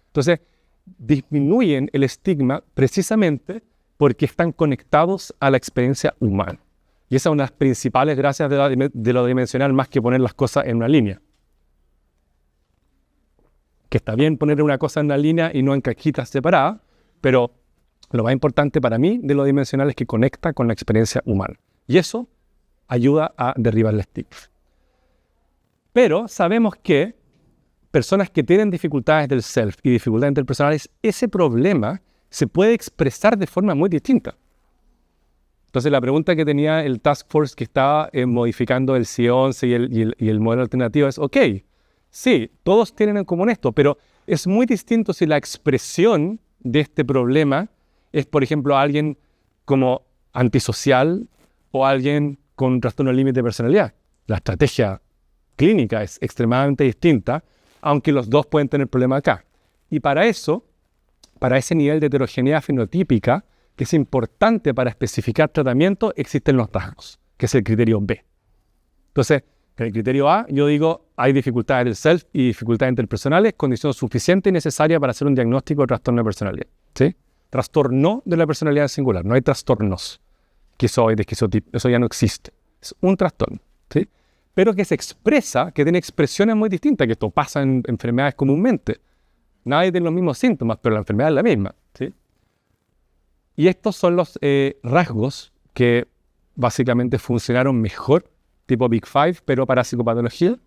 Entonces, disminuyen el estigma precisamente porque están conectados a la experiencia humana. Y esa es una de las principales gracias de lo dimensional, más que poner las cosas en una línea. Que está bien poner una cosa en una línea y no en cajitas separadas, pero lo más importante para mí de lo dimensional es que conecta con la experiencia humana. Y eso ayuda a derribar el estigma. Pero sabemos que personas que tienen dificultades del self y dificultades interpersonales, ese problema se puede expresar de forma muy distinta. Entonces la pregunta que tenía el Task Force que estaba modificando el CIE-11 y el modelo alternativo es, ok, sí, todos tienen en común esto, pero es muy distinto si la expresión de este problema es, por ejemplo, alguien como antisocial o alguien con trastorno límite de personalidad. La estrategia clínica es extremadamente distinta, aunque los dos pueden tener problemas acá. Y para eso, para ese nivel de heterogeneidad fenotípica, que es importante para especificar tratamiento, existen los rasgos, que es el criterio B. Entonces, en el criterio A, yo digo, hay dificultades del self y dificultades interpersonales, condición suficiente y necesaria para hacer un diagnóstico de trastorno de personalidad. ¿Sí? Trastorno de la personalidad singular, no hay trastornos, esquizoide, esquizotipo, eso ya no existe. Es un trastorno, ¿sí? Pero que se expresa, que tiene expresiones muy distintas, que esto pasa en enfermedades comúnmente. Nadie tiene los mismos síntomas, pero la enfermedad es la misma, ¿sí? Y estos son los rasgos que básicamente funcionaron mejor, tipo Big Five, pero para psicopatología,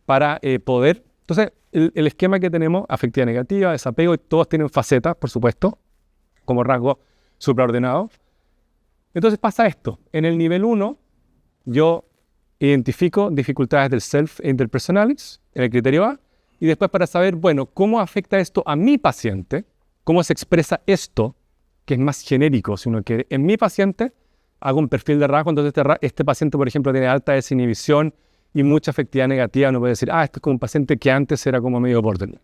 para poder... Entonces, el esquema que tenemos, afectividad negativa, desapego, todos tienen facetas, por supuesto, como rasgos supraordenados. Entonces pasa esto. En el nivel 1, yo identifico dificultades del self e interpersonales en el criterio A, y después para saber, bueno, cómo afecta esto a mi paciente, cómo se expresa esto, que es más genérico, si uno quiere. En mi paciente hago un perfil de rasgo, entonces este paciente, por ejemplo, tiene alta desinhibición y mucha afectividad negativa. Uno puede decir, este es como un paciente que antes era como medio borderline.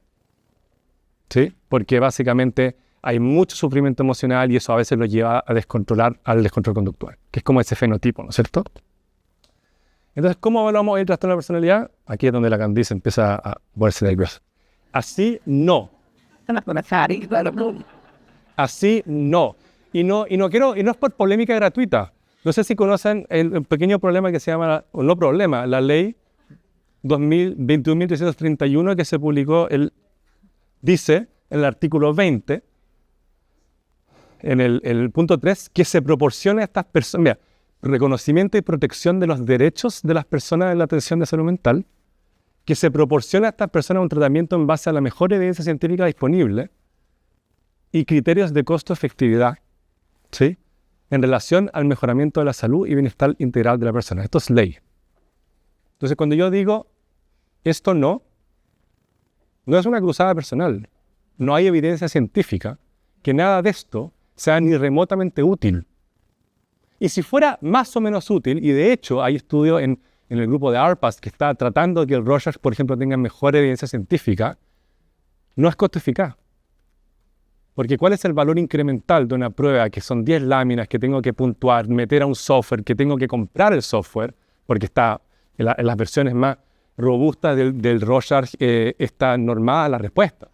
¿Sí? Porque básicamente hay mucho sufrimiento emocional y eso a veces lo lleva a descontrolar al descontrol conductual, que es como ese fenotipo, ¿no es cierto? Entonces, ¿cómo evaluamos el trastorno de la personalidad? Aquí es donde la Candice empieza a ponerse nerviosa. Así no. Así no. Y no es por polémica gratuita. No sé si conocen el pequeño problema que se llama, o no problema, la ley 21.331 que se publicó, dice en el artículo 20, en el punto 3, que se proporcione a estas personas, mira, reconocimiento y protección de los derechos de las personas en la atención de salud mental, que se proporcione a estas personas un tratamiento en base a la mejor evidencia científica disponible y criterios de costo-efectividad, ¿sí?, en relación al mejoramiento de la salud y bienestar integral de la persona. Esto es ley. Entonces, cuando yo digo esto no es una cruzada personal. No hay evidencia científica que nada de esto sea ni remotamente útil. Y si fuera más o menos útil, y de hecho hay estudios en el grupo de ARPAS que está tratando de que el Rorschach, por ejemplo, tenga mejor evidencia científica, no es costo eficaz. Porque ¿cuál es el valor incremental de una prueba que son 10 láminas que tengo que puntuar, meter a un software, que tengo que comprar el software, porque está en las versiones más robustas del Rorschach, está normada la respuesta?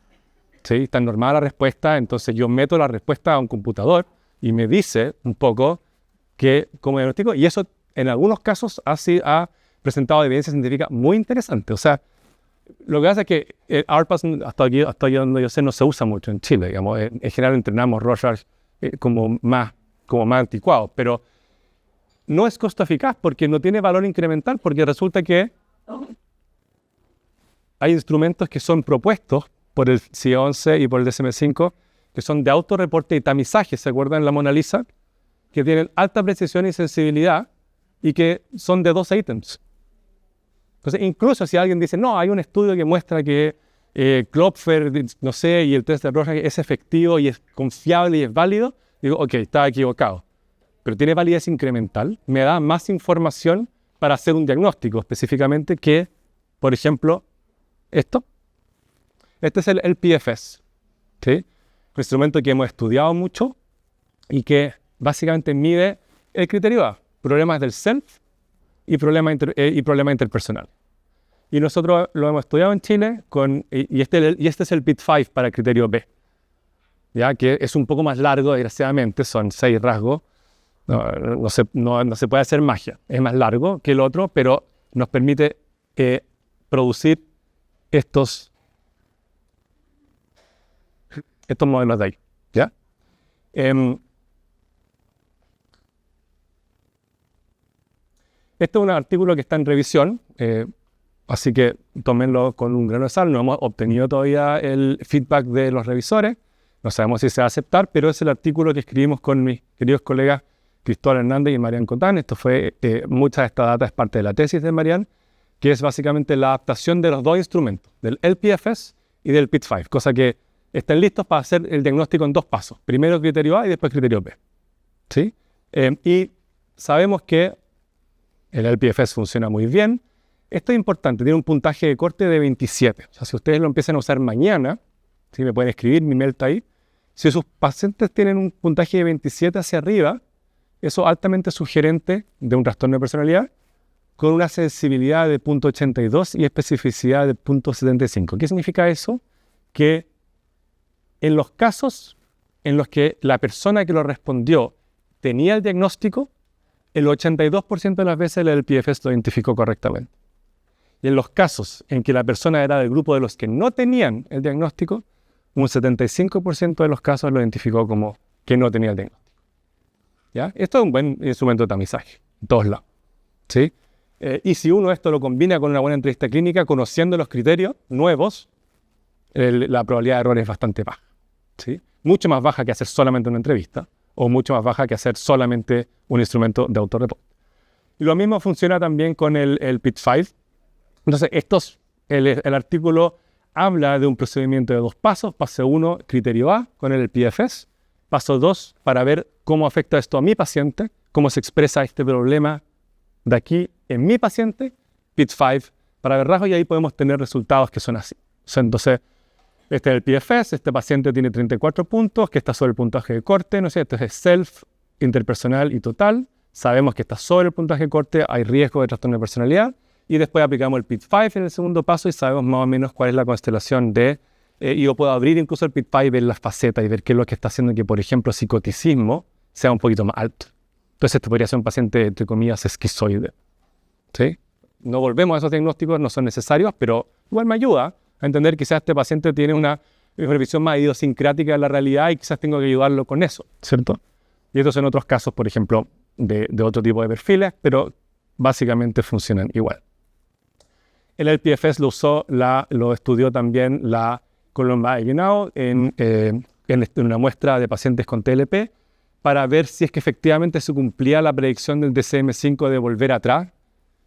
¿Sí? Está normada la respuesta, entonces yo meto la respuesta a un computador y me dice un poco cómo diagnostico, y eso en algunos casos ha presentado evidencia científica muy interesante. O sea, lo que pasa es que el ARPAS, hasta donde yo sé, no se usa mucho en Chile, digamos. En general entrenamos Rorschach como más anticuados, pero no es costo eficaz porque no tiene valor incremental, porque resulta que hay instrumentos que son propuestos por el CIE 11 y por el DSM-5 que son de autorreporte y tamizaje, ¿se acuerdan? La Mona Lisa, que tienen alta precisión y sensibilidad y que son de 2 ítems. Entonces, incluso si alguien dice, no, hay un estudio que muestra que Klopfer, no sé, y el test de Rorschach es efectivo y es confiable y es válido, digo, ok, está equivocado. Pero tiene validez incremental, me da más información para hacer un diagnóstico específicamente que, por ejemplo, esto. Este es el LPFS, ¿sí? Un instrumento que hemos estudiado mucho y que básicamente mide el criterio A, problemas del self y problemas interpersonales. Y nosotros lo hemos estudiado en Chile y este es el PIT-5 para el criterio B, ¿ya? Que es un poco más largo, desgraciadamente, son 6 rasgos. No se puede hacer magia, es más largo que el otro, pero nos permite producir estos modelos de ahí, ¿ya? Este es un artículo que está en revisión, así que tómenlo con un grano de sal. No hemos obtenido todavía el feedback de los revisores, no sabemos si se va a aceptar, pero es el artículo que escribimos con mis queridos colegas Cristóbal Hernández y Marian Cotán. Esto fue, mucha de esta data es parte de la tesis de Marian, que es básicamente la adaptación de los dos instrumentos, del LPFS y del PIT-5, cosa que están listos para hacer el diagnóstico en 2 pasos. Primero criterio A y después criterio B, ¿sí? Y sabemos que el LPFS funciona muy bien. Esto es importante, tiene un puntaje de corte de 27. O sea, si ustedes lo empiezan a usar mañana, ¿sí? Me pueden escribir, mi mail está ahí. Si sus pacientes tienen un puntaje de 27 hacia arriba, eso es altamente sugerente de un trastorno de personalidad con una sensibilidad de 0.82 y especificidad de 0.75. ¿Qué significa eso? Que en los casos en los que la persona que lo respondió tenía el diagnóstico, el 82% de las veces el LPFS lo identificó correctamente. Y en los casos en que la persona era del grupo de los que no tenían el diagnóstico, un 75% de los casos lo identificó como que no tenía el diagnóstico. ¿Ya? Esto es un buen instrumento de tamizaje, en todos lados, ¿sí? Y si uno esto lo combina con una buena entrevista clínica, conociendo los criterios nuevos, la probabilidad de error es bastante baja, ¿sí? Mucho más baja que hacer solamente una entrevista, o mucho más baja que hacer solamente un instrumento de autorreporte. Y lo mismo funciona también con el PIT-5. Entonces, el artículo habla de un procedimiento de 2 pasos. Paso 1, criterio A, con el PFS. Paso 2, para ver cómo afecta esto a mi paciente, cómo se expresa este problema de aquí en mi paciente. PIT-5, para ver rasgos, y ahí podemos tener resultados que son así. Entonces, este es el PFS, este paciente tiene 34 puntos, que está sobre el puntaje de corte, ¿no es cierto? Este es self, interpersonal y total. Sabemos que está sobre el puntaje de corte, hay riesgo de trastorno de personalidad. Y después aplicamos el PIT-5 en el segundo paso y sabemos más o menos cuál es la constelación y yo puedo abrir incluso el PIT-5 y ver las facetas y ver qué es lo que está haciendo que, por ejemplo, psicoticismo sea un poquito más alto. Entonces, este podría ser un paciente, entre comillas, esquizoide. ¿Sí? No volvemos a esos diagnósticos, no son necesarios, pero igual me ayuda a entender que quizás este paciente tiene una visión más idiosincrática de la realidad y quizás tengo que ayudarlo con eso, ¿cierto? Y estos son otros casos, por ejemplo, de otro tipo de perfiles, pero básicamente funcionan igual. El LPFS lo estudió también la Colomba Eguinao en una muestra de pacientes con TLP para ver si es que efectivamente se cumplía la predicción del DCM5 de volver atrás,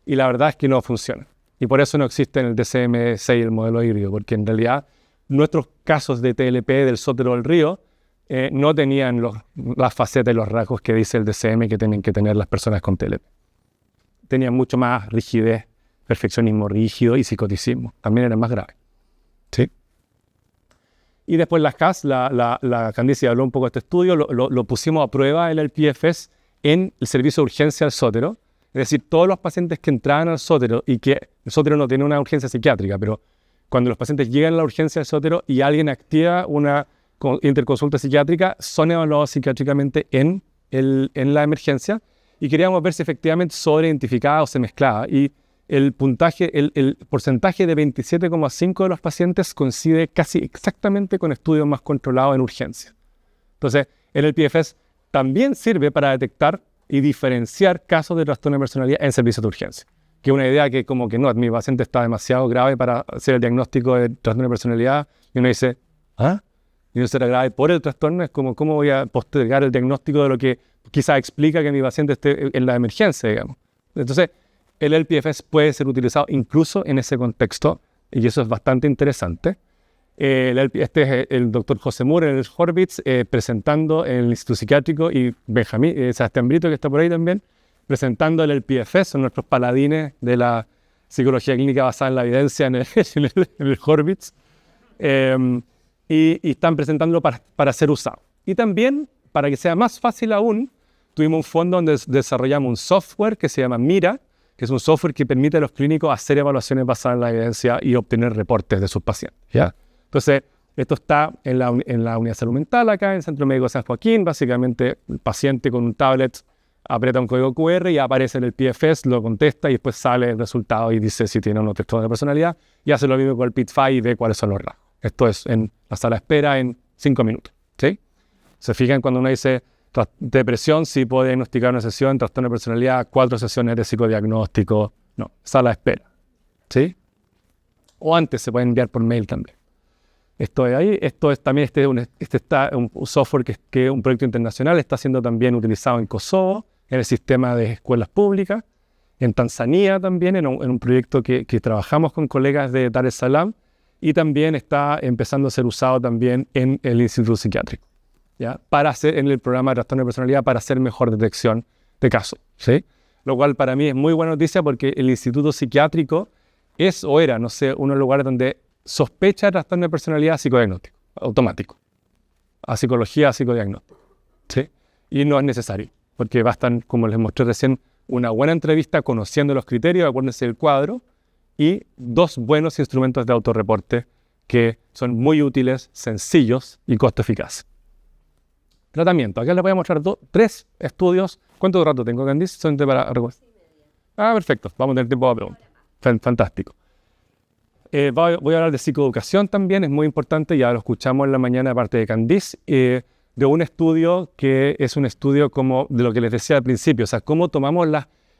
y la verdad es que no funciona. Y por eso no existe en el DCM6 el modelo híbrido, porque en realidad nuestros casos de TLP del Sotero del Río no tenían las facetas y los rasgos que dice el DCM que tienen que tener las personas con TLP. Tenían mucho más rigidez, perfeccionismo rígido y psicoticismo. También eran más graves. ¿Sí? Y después las CAS, la Candice habló un poco de este estudio, lo pusimos a prueba el PFS en el servicio de urgencia del Sotero. Es decir, todos los pacientes que entraban al Sotero, y que el Sotero no tiene una urgencia psiquiátrica, pero cuando los pacientes llegan a la urgencia del Sotero y alguien activa una interconsulta psiquiátrica, son evaluados psiquiátricamente en la emergencia, y queríamos ver si efectivamente sobreidentificaba o se mezclaba. Y el porcentaje de 27,5 de los pacientes coincide casi exactamente con estudios más controlados en urgencia. Entonces, el PFS también sirve para detectar y diferenciar casos de trastorno de personalidad en servicios de urgencia. Que es una idea que como que no, mi paciente está demasiado grave para hacer el diagnóstico de trastorno de personalidad, y uno dice, ¿ah? Y no será grave por el trastorno, es como, ¿cómo voy a postergar el diagnóstico de lo que quizás explica que mi paciente esté en la emergencia, digamos? Entonces, el LPFS puede ser utilizado incluso en ese contexto, y eso es bastante interesante. Este es el doctor José Moore en el Horvitz, presentando en el Instituto Psiquiátrico, y Benjamín, Sebastián Brito, que está por ahí también, presentando el LPFS, son nuestros paladines de la psicología clínica basada en la evidencia en el Horvitz, y están presentándolo para ser usado. Y también, para que sea más fácil aún, tuvimos un fondo donde desarrollamos un software que se llama Mira, que es un software que permite a los clínicos hacer evaluaciones basadas en la evidencia y obtener reportes de sus pacientes, ¿ya? Entonces, esto está en la Unidad de Salud Mental acá, en el Centro Médico de San Joaquín. Básicamente, el paciente con un tablet aprieta un código QR y aparece en el PFS, lo contesta y después sale el resultado y dice si tiene o no trastorno de personalidad, y hace lo mismo con el PIT-5 y ve cuáles son los rasgos. Esto es en la sala de espera en 5 minutos, ¿sí? Se fijan cuando uno dice depresión, sí puede diagnosticar una sesión, trastorno de personalidad, 4 sesiones de psicodiagnóstico, no, sala de espera, ¿sí? O antes se puede enviar por mail también. Esto es ahí, está un software que es un proyecto internacional, está siendo también utilizado en Kosovo, en el sistema de escuelas públicas, en Tanzania también, en un proyecto que trabajamos con colegas de Dar es Salaam, y también está empezando a ser usado también en el Instituto Psiquiátrico, ¿ya? En el programa de trastorno de personalidad para hacer mejor detección de casos, ¿sí? Lo cual para mí es muy buena noticia porque el Instituto Psiquiátrico era, no sé, uno de los lugares donde sospecha de trastorno de personalidad psicodiagnóstico, automático, a psicología, a psicodiagnóstico, ¿sí? Y no es necesario, porque bastan, como les mostré recién, una buena entrevista conociendo los criterios, acuérdense del cuadro, y 2 buenos instrumentos de autorreporte que son muy útiles, sencillos y costo eficaz. Tratamiento. Acá les voy a mostrar 3 estudios. ¿Cuánto rato tengo, Candice? Solamente para recordar. Perfecto. Vamos a tener tiempo para preguntar. Fantástico. Voy a hablar de psicoeducación también, es muy importante, ya lo escuchamos en la mañana de parte de Candice, de un estudio que es un estudio como de lo que les decía al principio, o sea, cómo tomamos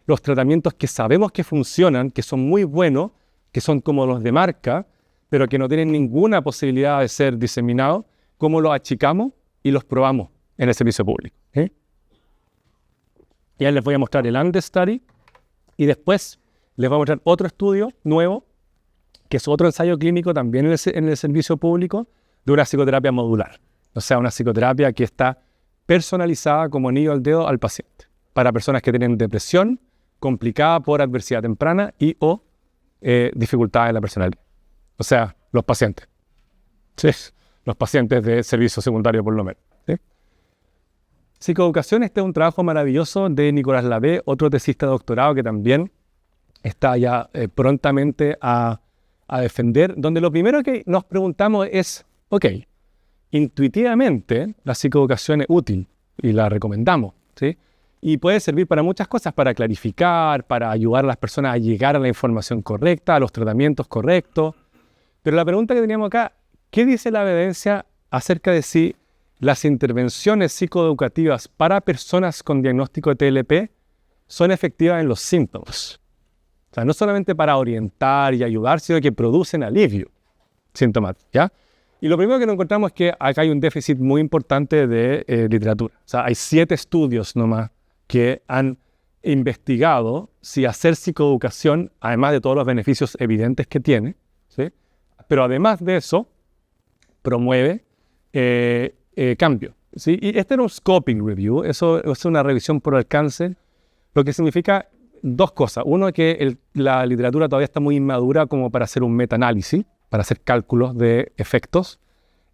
los tratamientos que sabemos que funcionan, que son muy buenos, que son como los de marca, pero que no tienen ninguna posibilidad de ser diseminados, cómo los achicamos y los probamos en el servicio público. Y ahí les voy a mostrar el ANDE Study, y después les voy a mostrar otro estudio nuevo, que es otro ensayo clínico también en el servicio público, de una psicoterapia modular. O sea, una psicoterapia que está personalizada como anillo al dedo al paciente, para personas que tienen depresión complicada por adversidad temprana o dificultades en la personalidad. O sea, los pacientes. ¿Sí? Los pacientes de servicio secundario, por lo menos. ¿Sí? Psicoeducación, este es un trabajo maravilloso de Nicolás Labé, otro tesista de doctorado que también está ya prontamente a defender, donde lo primero que nos preguntamos es, ok, intuitivamente la psicoeducación es útil, y la recomendamos, ¿sí? Y puede servir para muchas cosas, para clarificar, para ayudar a las personas a llegar a la información correcta, a los tratamientos correctos. Pero la pregunta que teníamos acá, ¿qué dice la evidencia acerca de si las intervenciones psicoeducativas para personas con diagnóstico de TLP son efectivas en los síntomas? O sea, no solamente para orientar y ayudar, sino que producen alivio sintomático, ¿ya? Y lo primero que nos encontramos es que acá hay un déficit muy importante de literatura. O sea, hay 7 estudios nomás que han investigado si hacer psicoeducación, además de todos los beneficios evidentes que tiene, ¿sí? Pero además de eso, promueve cambio, ¿sí? Y este era un scoping review, eso es una revisión por alcance, lo que significa 2 cosas. Uno, que la literatura todavía está muy inmadura como para hacer un metaanálisis, para hacer cálculos de efectos.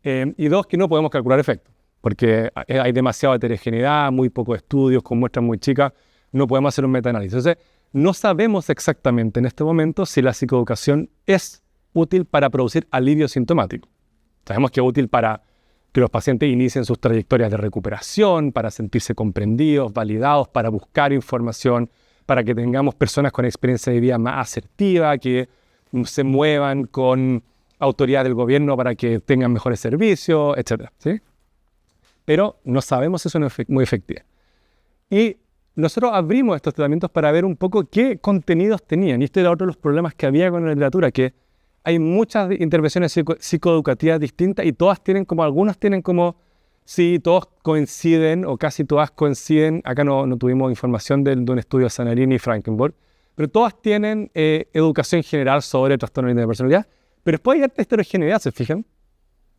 Y 2, que no podemos calcular efectos, porque hay demasiada heterogeneidad, muy pocos estudios con muestras muy chicas, no podemos hacer un metaanálisis. Entonces, no sabemos exactamente en este momento si la psicoeducación es útil para producir alivio sintomático. Sabemos que es útil para que los pacientes inicien sus trayectorias de recuperación, para sentirse comprendidos, validados, para buscar información, para que tengamos personas con experiencia de vida más asertiva, que se muevan con autoridad del gobierno para que tengan mejores servicios, etc., ¿sí? Pero no sabemos si eso es muy efectivo. Y nosotros abrimos estos tratamientos para ver un poco qué contenidos tenían. Y este era otro de los problemas que había con la literatura, que hay muchas intervenciones psicoeducativas distintas y todas tienen como, algunas tienen como, sí, todos coinciden o casi todas coinciden. Acá no tuvimos información de un estudio de Zanarini y Frankenberg, pero todas tienen educación general sobre trastorno de personalidad. Pero después hay harta heterogeneidad, ¿se fijan?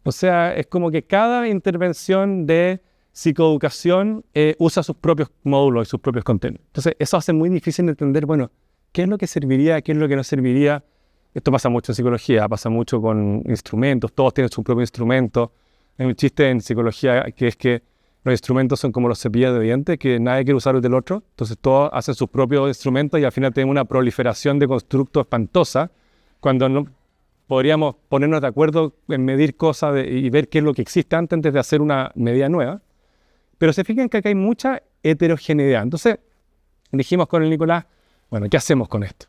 O sea, es como que cada intervención de psicoeducación usa sus propios módulos y sus propios contenidos. Entonces, eso hace muy difícil de entender, bueno, qué es lo que serviría, qué es lo que no serviría. Esto pasa mucho en psicología, pasa mucho con instrumentos, todos tienen su propio instrumento. Hay un chiste en psicología que es que los instrumentos son como los cepillos de dientes, que nadie quiere usar el del otro, entonces todos hacen sus propios instrumentos y al final tenemos una proliferación de constructos espantosa, cuando no podríamos ponernos de acuerdo en medir cosas y ver qué es lo que existe antes de hacer una medida nueva. Pero se fijan que acá hay mucha heterogeneidad. Entonces dijimos con el Nicolás, bueno, ¿qué hacemos con esto?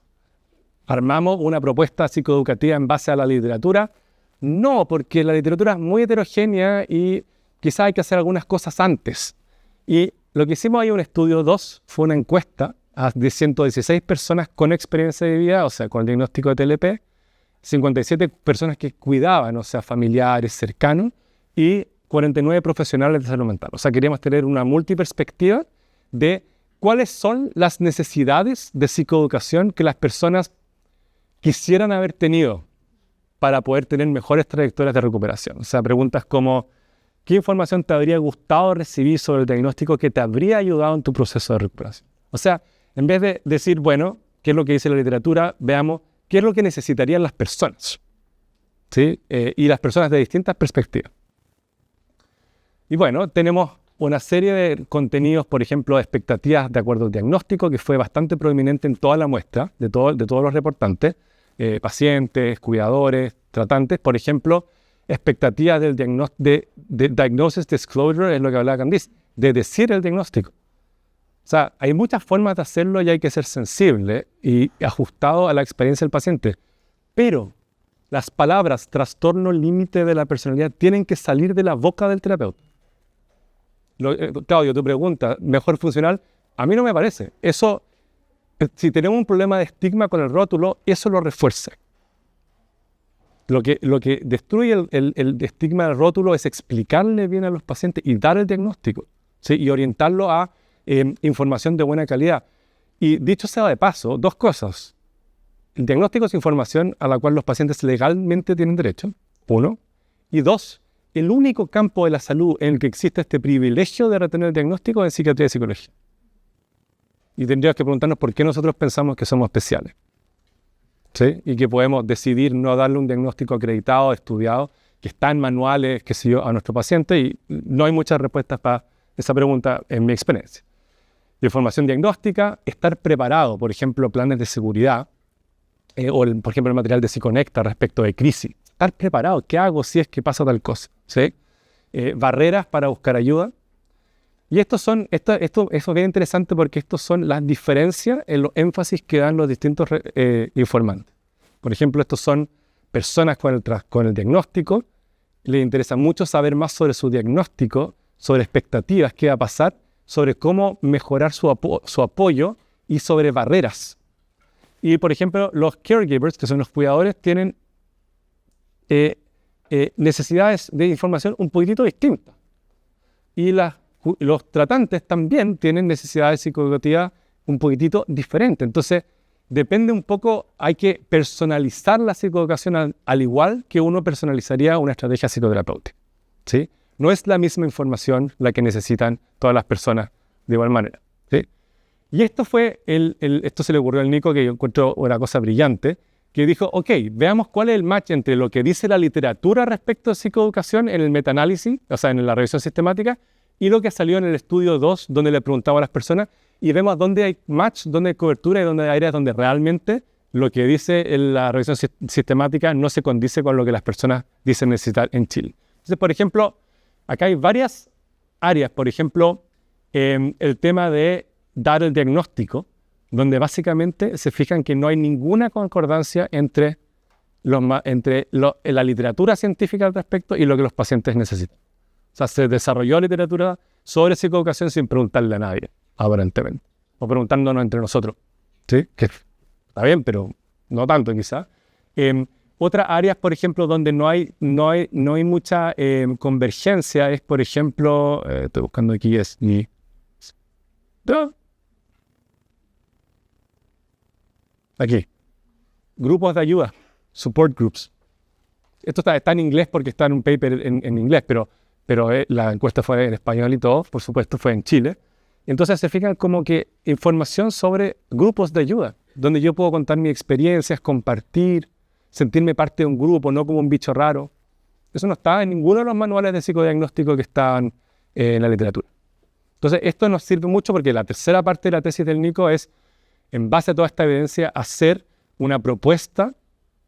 ¿Armamos una propuesta psicoeducativa en base a la literatura? No, porque la literatura es muy heterogénea y quizás hay que hacer algunas cosas antes. Y lo que hicimos ahí, un estudio 2, fue una encuesta de 116 personas con experiencia de vida, o sea, con el diagnóstico de TLP, 57 personas que cuidaban, o sea, familiares cercanos, y 49 profesionales de salud mental. O sea, queríamos tener una multiperspectiva de cuáles son las necesidades de psicoeducación que las personas quisieran haber tenido para poder tener mejores trayectorias de recuperación. O sea, preguntas como, ¿qué información te habría gustado recibir sobre el diagnóstico que te habría ayudado en tu proceso de recuperación? O sea, en vez de decir, bueno, ¿qué es lo que dice la literatura? Veamos qué es lo que necesitarían las personas, ¿sí? Y las personas de distintas perspectivas. Y bueno, tenemos una serie de contenidos, por ejemplo, expectativas de acuerdo al diagnóstico, que fue bastante prominente en toda la muestra, de todos los reportantes, pacientes, cuidadores, tratantes. Por ejemplo, expectativas del de diagnosis disclosure, es lo que hablaba Candice, de decir el diagnóstico. O sea, hay muchas formas de hacerlo y hay que ser sensible y ajustado a la experiencia del paciente. Pero las palabras trastorno límite de la personalidad tienen que salir de la boca del terapeuta. Claudio, tu pregunta, ¿mejor funcional? A mí no me parece. Eso, si tenemos un problema de estigma con el rótulo, eso lo refuerza. Lo que destruye el estigma del rótulo es explicarle bien a los pacientes y dar el diagnóstico, ¿sí? Y orientarlo a información de buena calidad. Y dicho sea de paso, 2 cosas. El diagnóstico es información a la cual los pacientes legalmente tienen derecho, 1. Y 2, el único campo de la salud en el que existe este privilegio de retener el diagnóstico es en psiquiatría y psicología. Y tendríamos que preguntarnos por qué nosotros pensamos que somos especiales, ¿sí? Y que podemos decidir no darle un diagnóstico acreditado, estudiado, que está en manuales, qué sé yo, a nuestro paciente, y no hay muchas respuestas para esa pregunta en mi experiencia. De información diagnóstica, estar preparado, por ejemplo, planes de seguridad, por ejemplo, el material de Psiconecta respecto de crisis. Estar preparado, ¿qué hago si es que pasa tal cosa? ¿Sí? Barreras para buscar ayuda. Y esto eso es bien interesante porque estos son las diferencias en los énfasis que dan los distintos informantes. Por ejemplo, estos son personas con el diagnóstico, les interesa mucho saber más sobre su diagnóstico, sobre expectativas, qué va a pasar, sobre cómo mejorar su apoyo y sobre barreras. Y, por ejemplo, los caregivers, que son los cuidadores, tienen necesidades de información un poquitito distintas. Y los tratantes también tienen necesidades psicoeducativas un poquitito diferentes. Entonces, depende un poco, hay que personalizar la psicoeducación al igual que uno personalizaría una estrategia psicoterapéutica, ¿sí? No es la misma información la que necesitan todas las personas de igual manera, ¿sí? Y esto esto se le ocurrió al Nico, que yo encuentro una cosa brillante, que dijo, ok, veamos cuál es el match entre lo que dice la literatura respecto a psicoeducación en el metaanálisis, o sea, en la revisión sistemática, y lo que salió en el estudio 2, donde le preguntaba a las personas, y vemos dónde hay match, dónde hay cobertura y dónde hay áreas donde realmente lo que dice en la revisión sistemática no se condice con lo que las personas dicen necesitar en Chile. Entonces, por ejemplo, acá hay varias áreas, por ejemplo, el tema de dar el diagnóstico, donde básicamente se fijan que no hay ninguna concordancia entre la literatura científica al respecto y lo que los pacientes necesitan. O sea, se desarrolló literatura sobre psicoeducación sin preguntarle a nadie, aparentemente, o preguntándonos entre nosotros, ¿sí? Que está bien, pero no tanto quizás. Otras áreas, por ejemplo, donde no hay mucha convergencia es, por ejemplo, estoy buscando aquí, aquí, grupos de ayuda, support groups. Esto está en inglés porque está en un paper en inglés, pero la encuesta fue en español y todo, por supuesto, fue en Chile. Entonces se fijan como que información sobre grupos de ayuda, donde yo puedo contar mis experiencias, compartir, sentirme parte de un grupo, no como un bicho raro. Eso no está en ninguno de los manuales de psicodiagnóstico que están en la literatura. Entonces esto nos sirve mucho porque la tercera parte de la tesis del Nico es, en base a toda esta evidencia, hacer una propuesta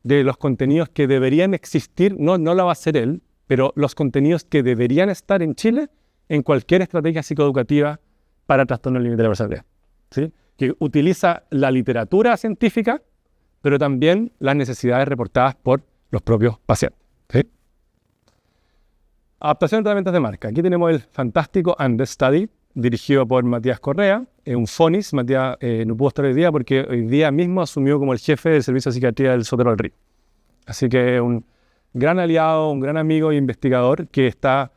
de los contenidos que deberían existir, no la va a hacer él, pero los contenidos que deberían estar en Chile en cualquier estrategia psicoeducativa para trastorno límite de la personalidad, ¿sí? Que utiliza la literatura científica, pero también las necesidades reportadas por los propios pacientes, ¿sí? Adaptación de herramientas de marca. Aquí tenemos el fantástico ANDES Study, dirigido por Matías Correa, un FONIS. Matías no pudo estar hoy día porque hoy día mismo asumió como el jefe del Servicio de Psiquiatría del Sotero del Río. Así que un gran aliado, un gran amigo e investigador que está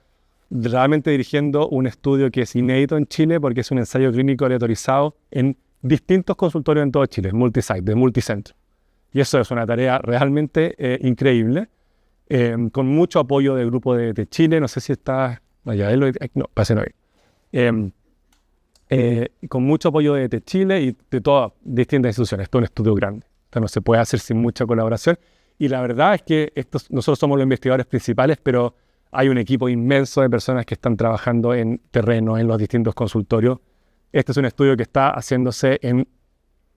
realmente dirigiendo un estudio que es inédito en Chile porque es un ensayo clínico aleatorizado en distintos consultorios en todo Chile, multisite, de multicentro. Y eso es una tarea realmente increíble, con mucho apoyo del grupo de Chile. No sé si está allá, no, parece no. Con mucho apoyo de Chile y de todas distintas instituciones. Esto es un estudio grande, esto no se puede hacer sin mucha colaboración. Y la verdad es que nosotros somos los investigadores principales, pero hay un equipo inmenso de personas que están trabajando en terreno, en los distintos consultorios. Este es un estudio que está haciéndose en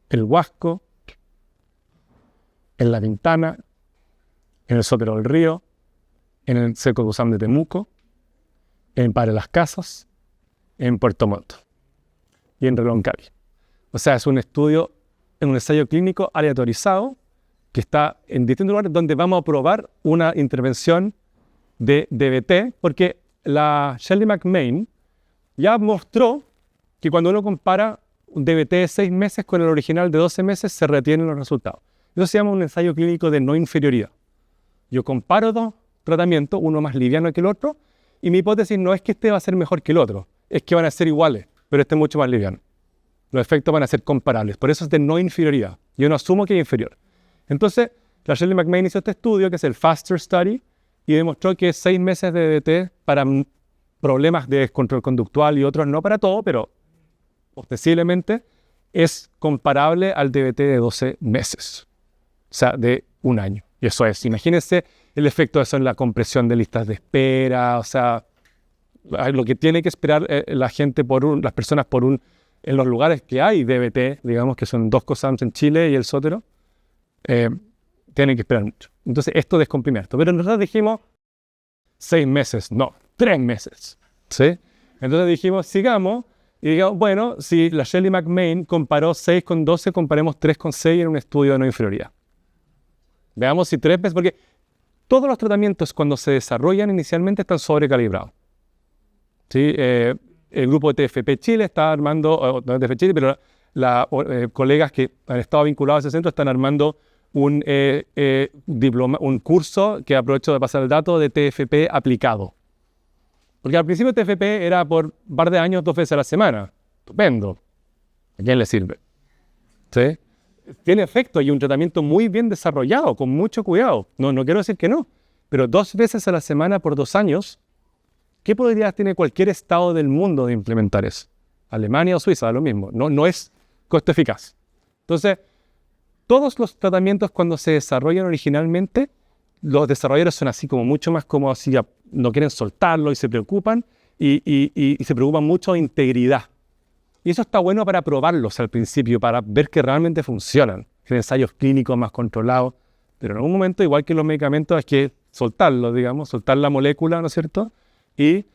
el Huasco, en La Pintana, en el Sotero del Río, en el Seco Cusam de Temuco, en Padre Las Casas, en Puerto Montt y en Reloncaví. O sea, es un estudio, en un ensayo clínico aleatorizado que está en distintos lugares donde vamos a probar una intervención de DBT, porque la Shelley McMahon ya mostró que cuando uno compara un DBT de 6 meses con el original de 12 meses, se retienen los resultados. Eso se llama un ensayo clínico de no inferioridad. Yo comparo dos tratamientos, uno más liviano que el otro, y mi hipótesis no es que este va a ser mejor que el otro, es que van a ser iguales, pero este es mucho más liviano. Los efectos van a ser comparables, por eso es de no inferioridad. Yo no asumo que es inferior. Entonces, la Shelley McMahon hizo este estudio, que es el FASTER Study, y demostró que 6 meses de DBT para problemas de descontrol conductual y otros, no para todo, pero ostensiblemente, es comparable al DBT de 12 meses, o sea, de un año. Y eso es, imagínense el efecto de eso en la compresión de listas de espera, o sea, lo que tiene que esperar la gente las personas en los lugares que hay DBT, digamos que son 2 COSAMs en Chile y el Sotero, tienen que esperar mucho. Entonces esto descomprime esto. Pero nosotros dijimos 6 meses, no, 3 meses, ¿sí? Entonces dijimos, sigamos, y digamos, bueno, si la Shelley McMahon comparó 6 con 12, comparemos 3 con 6 en un estudio de no inferioridad. Veamos si 3 veces, porque todos los tratamientos cuando se desarrollan inicialmente están sobrecalibrados. ¿Sí? El grupo de TFP Chile está armando, no TFP Chile, pero colegas que han estado vinculados a ese centro están armando un curso que aprovecho de pasar el dato de TFP aplicado. Porque al principio TFP era por un par de años 2 veces a la semana. Estupendo. ¿A quién le sirve? ¿Sí? Tiene efecto y un tratamiento muy bien desarrollado, con mucho cuidado. No quiero decir que no, pero 2 veces a la semana por 2 años, ¿qué probabilidades tiene cualquier estado del mundo de implementar eso? Alemania o Suiza, da lo mismo. No es costo eficaz. Entonces, todos los tratamientos cuando se desarrollan originalmente, los desarrolladores son así como mucho más como así, no quieren soltarlo y se preocupan y se preocupan mucho de integridad. Y eso está bueno para probarlos al principio, para ver que realmente funcionan, en ensayos clínicos más controlados. Pero en algún momento, igual que los medicamentos, hay que soltarlos, digamos, soltar la molécula, ¿no es cierto? Y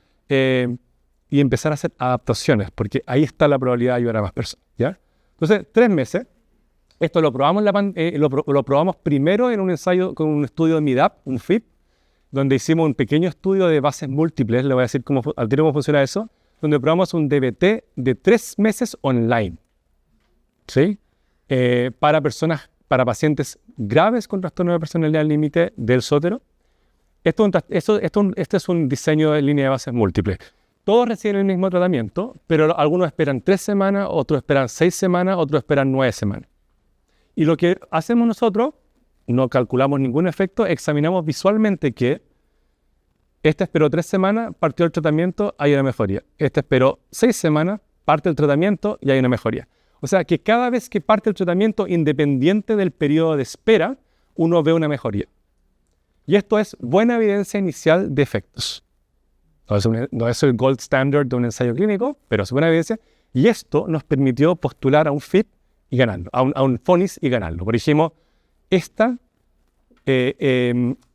empezar a hacer adaptaciones, porque ahí está la probabilidad de ayudar a más personas, ¿ya? Entonces, 3 meses. Esto lo probamos, lo probamos primero en un ensayo con un estudio de MIDAP, un FIP, donde hicimos un pequeño estudio de bases múltiples, le voy a decir al tiro cómo funciona eso, donde probamos un DBT de 3 meses online, ¿sí? Para pacientes graves con trastorno de personalidad límite del sótero. Este es un diseño de línea de bases múltiples. Todos reciben el mismo tratamiento, pero algunos esperan 3 semanas, otros esperan 6 semanas, otros esperan 9 semanas. Y lo que hacemos nosotros, no calculamos ningún efecto, examinamos visualmente que este esperó 3 semanas, partió el tratamiento, hay una mejoría. Este esperó 6 semanas, parte el tratamiento y hay una mejoría. O sea que cada vez que parte el tratamiento, independiente del periodo de espera, uno ve una mejoría. Y esto es buena evidencia inicial de efectos. No es el gold standard de un ensayo clínico, pero es buena evidencia. Y esto nos permitió postular a un FIP y ganarlo, a un FONIS y ganarlo. Por ejemplo, esta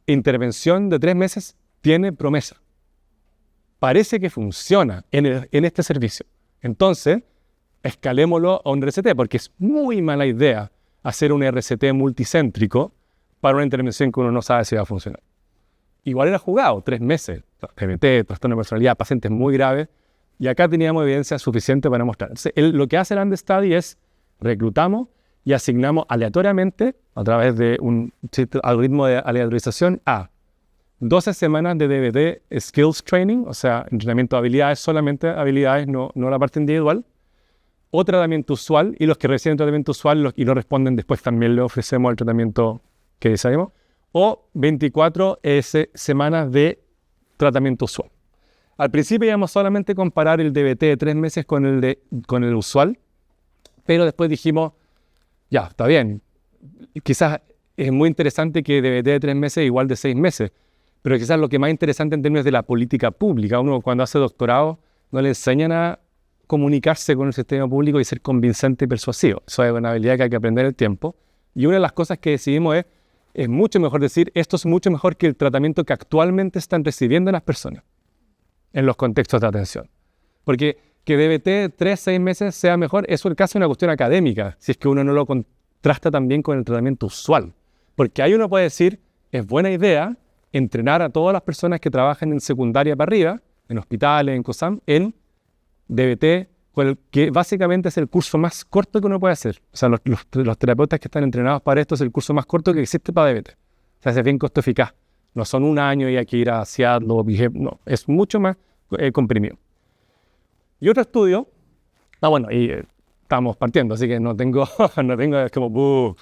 intervención de 3 meses tiene promesa. Parece que funciona en este servicio. Entonces, escalémoslo a un RCT, porque es muy mala idea hacer un RCT multicéntrico para una intervención que uno no sabe si va a funcionar. Igual era jugado, 3 meses, GBT, trastorno de personalidad, pacientes muy graves, y acá teníamos evidencia suficiente para mostrar. Entonces, lo que hace el understudy es reclutamos y asignamos aleatoriamente, a través de un algoritmo de aleatorización, a 12 semanas de DBT Skills Training, o sea, entrenamiento de habilidades, solamente habilidades, no la parte individual, o tratamiento usual, y los que reciben tratamiento usual y no responden después también le ofrecemos el tratamiento que deseamos, o 24 semanas de tratamiento usual. Al principio íbamos solamente a comparar el DBT de 3 meses con el usual, pero después dijimos, ya, está bien, quizás es muy interesante que DBT de 3 meses es igual de 6 meses, pero quizás lo que más interesante en términos de la política pública, uno cuando hace doctorado no le enseñan a comunicarse con el sistema público y ser convincente y persuasivo. Eso es una habilidad que hay que aprender el tiempo. Y una de las cosas que decidimos es mucho mejor decir, esto es mucho mejor que el tratamiento que actualmente están recibiendo las personas en los contextos de atención. Porque que DBT 3-6 meses sea mejor, eso es el caso de una cuestión académica, si es que uno no lo contrasta también con el tratamiento usual. Porque ahí uno puede decir, es buena idea entrenar a todas las personas que trabajan en secundaria para arriba, en hospitales, en COSAM, en DBT, que básicamente es el curso más corto que uno puede hacer. O sea, los terapeutas que están entrenados para esto es el curso más corto que existe para DBT. O sea, es bien costo eficaz. No son 1 año y hay que ir a Seattle, no, es mucho más comprimido. Y otro estudio, y estamos partiendo, así que no tengo es como,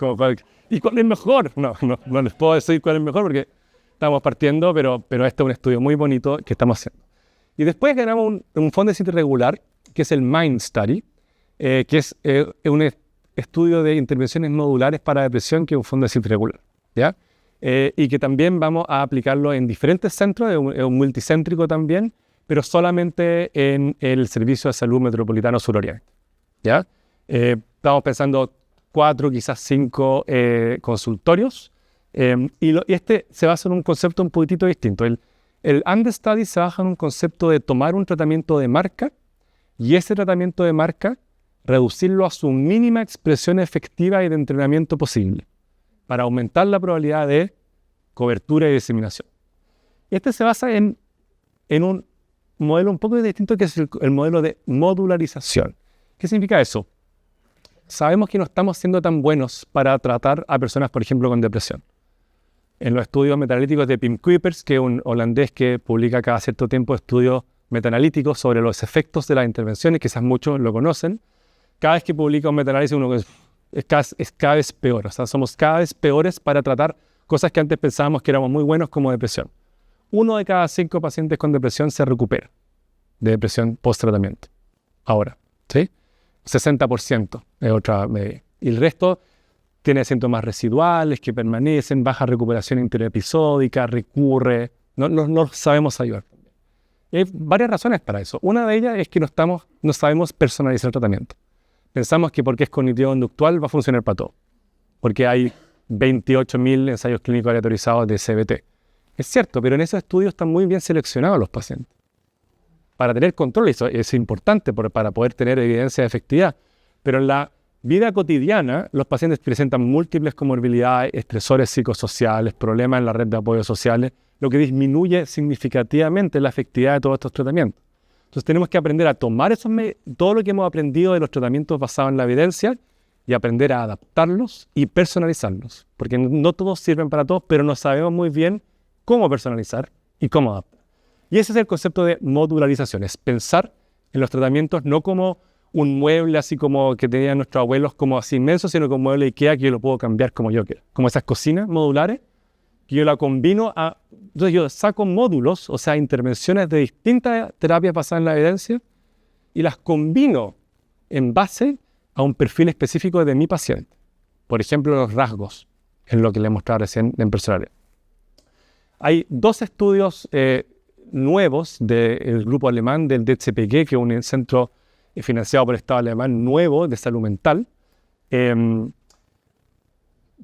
¿y cuál es mejor? No les puedo decir cuál es mejor porque estamos partiendo, pero este es un estudio muy bonito que estamos haciendo. Y después ganamos un Fondesit regular, que es el MIND Study, que es un estudio de intervenciones modulares para depresión, que es un Fondesit regular, ¿ya? Y que también vamos a aplicarlo en diferentes centros, es un multicéntrico también, pero solamente en el Servicio de Salud Metropolitano Suroriente, ¿ya? Estamos pensando 4, quizás 5 consultorios, y este se basa en un concepto un poquitito distinto. El understudy se basa en un concepto de tomar un tratamiento de marca y ese tratamiento de marca reducirlo a su mínima expresión efectiva y de entrenamiento posible para aumentar la probabilidad de cobertura y diseminación. Este se basa en un modelo un poco distinto que es el modelo de modularización. ¿Qué significa eso? Sabemos que no estamos siendo tan buenos para tratar a personas, por ejemplo, con depresión. En los estudios metaanalíticos de Pim Kuipers, que es un holandés que publica cada cierto tiempo estudios metaanalíticos sobre los efectos de las intervenciones, quizás muchos lo conocen, cada vez que publica un metaanálisis uno es cada vez peor. O sea, somos cada vez peores para tratar cosas que antes pensábamos que éramos muy buenos, como depresión. 1 de cada 5 pacientes con depresión se recupera de depresión post-tratamiento. Ahora, ¿sí? 60% es otra medida. Y el resto tiene síntomas residuales que permanecen, baja recuperación interepisódica, recurre, no sabemos ayudar. Y hay varias razones para eso. Una de ellas es que no sabemos personalizar el tratamiento. Pensamos que porque es cognitivo-conductual va a funcionar para todo. Porque hay 28.000 ensayos clínicos aleatorizados de CBT. Es cierto, pero en esos estudios están muy bien seleccionados los pacientes. Para tener control, eso es importante para poder tener evidencia de efectividad. Pero en la vida cotidiana, los pacientes presentan múltiples comorbilidades, estresores psicosociales, problemas en la red de apoyo sociales, lo que disminuye significativamente la efectividad de todos estos tratamientos. Entonces tenemos que aprender a tomar todo lo que hemos aprendido de los tratamientos basados en la evidencia y aprender a adaptarlos y personalizarlos. Porque no todos sirven para todos, pero no sabemos muy bien cómo personalizar y cómo adaptar. Y ese es el concepto de modularización, es pensar en los tratamientos no como un mueble así como que tenían nuestros abuelos como así inmenso, sino como un mueble IKEA que yo lo puedo cambiar como yo quiera. Como esas cocinas modulares que yo la combino entonces yo saco módulos, o sea, intervenciones de distintas terapias basadas en la evidencia y las combino en base a un perfil específico de mi paciente. Por ejemplo, los rasgos, en lo que le mostraba recién en personalidad. Hay 2 estudios nuevos del grupo alemán del DZPG, que es un centro financiado por el Estado alemán nuevo de salud mental,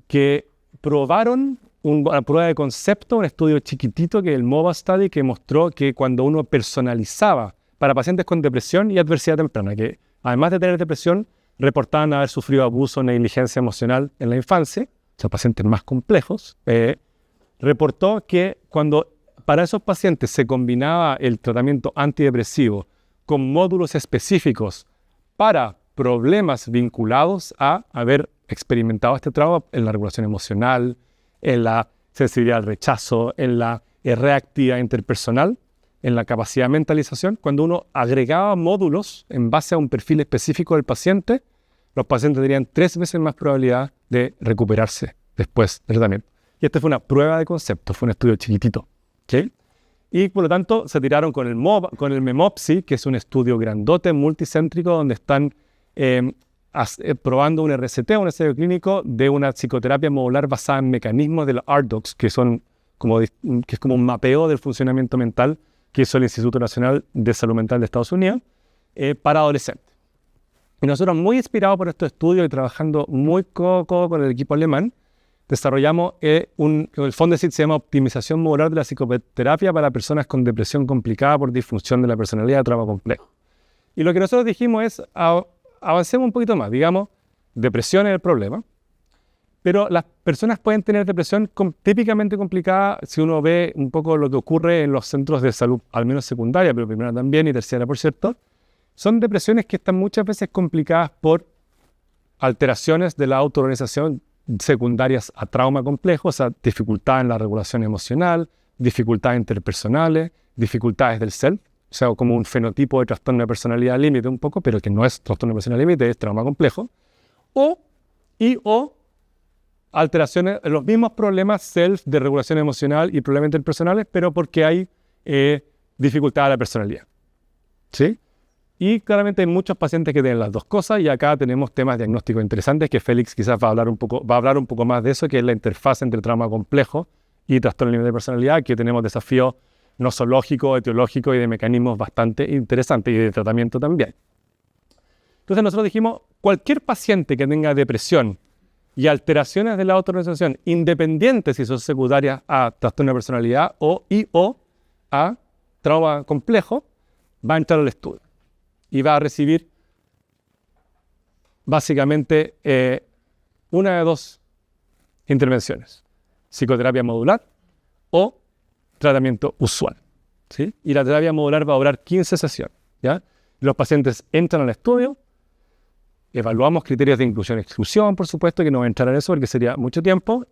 que probaron una prueba de concepto, un estudio chiquitito que es el MOVA Study, que mostró que cuando uno personalizaba para pacientes con depresión y adversidad temprana, que además de tener depresión, reportaban haber sufrido abuso o negligencia emocional en la infancia, o sea, pacientes más complejos, reportó que cuando para esos pacientes se combinaba el tratamiento antidepresivo con módulos específicos para problemas vinculados a haber experimentado este trauma en la regulación emocional, en la sensibilidad al rechazo, en la reactividad interpersonal, en la capacidad de mentalización, cuando uno agregaba módulos en base a un perfil específico del paciente, los pacientes tenían 3 veces más probabilidad de recuperarse después del tratamiento. Y esta fue una prueba de concepto, fue un estudio chiquitito. ¿Okay? Y por lo tanto se tiraron con el MEMOPSI, que es un estudio grandote, multicéntrico, donde están probando un RCT, un ensayo clínico de una psicoterapia modular basada en mecanismos de los RDocs, que es como un mapeo del funcionamiento mental que hizo el Instituto Nacional de Salud Mental de Estados Unidos para adolescentes. Y nosotros, muy inspirados por estos estudios y trabajando muy codo con el equipo alemán, desarrollamos el Fondesit se llama Optimización Modular de la Psicoterapia para personas con depresión complicada por disfunción de la personalidad, trauma complejo. Y lo que nosotros dijimos es, avancemos un poquito más, digamos, depresión es el problema, pero las personas pueden tener depresión típicamente complicada si uno ve un poco lo que ocurre en los centros de salud, al menos secundaria, pero primera también y tercera, por cierto. Son depresiones que están muchas veces complicadas por alteraciones de la autoorganización secundarias a trauma complejo, o sea, dificultad en la regulación emocional, dificultades interpersonales, dificultades del self, o sea, como un fenotipo de trastorno de personalidad límite un poco, pero que no es trastorno de personalidad límite, es trauma complejo, o alteraciones, los mismos problemas self de regulación emocional y problemas interpersonales, pero porque hay dificultad de la personalidad. ¿Sí? Y claramente hay muchos pacientes que tienen las dos cosas y acá tenemos temas diagnósticos interesantes que Félix quizás va a hablar un poco más de eso, que es la interfaz entre trauma complejo y trastorno límite de personalidad, que tenemos desafíos nosológicos, etiológicos y de mecanismos bastante interesantes y de tratamiento también. Entonces nosotros dijimos, cualquier paciente que tenga depresión y alteraciones de la autoorganización, independientes si son secundarias a trastorno de personalidad o a trauma complejo, va a entrar al estudio y va a recibir básicamente una de dos intervenciones: psicoterapia modular o tratamiento usual, ¿sí? Y la terapia modular va a durar 15 sesiones, ¿ya? Los pacientes entran al estudio, evaluamos criterios de inclusión y exclusión, por supuesto, que no voy a entrar en eso porque sería mucho tiempo.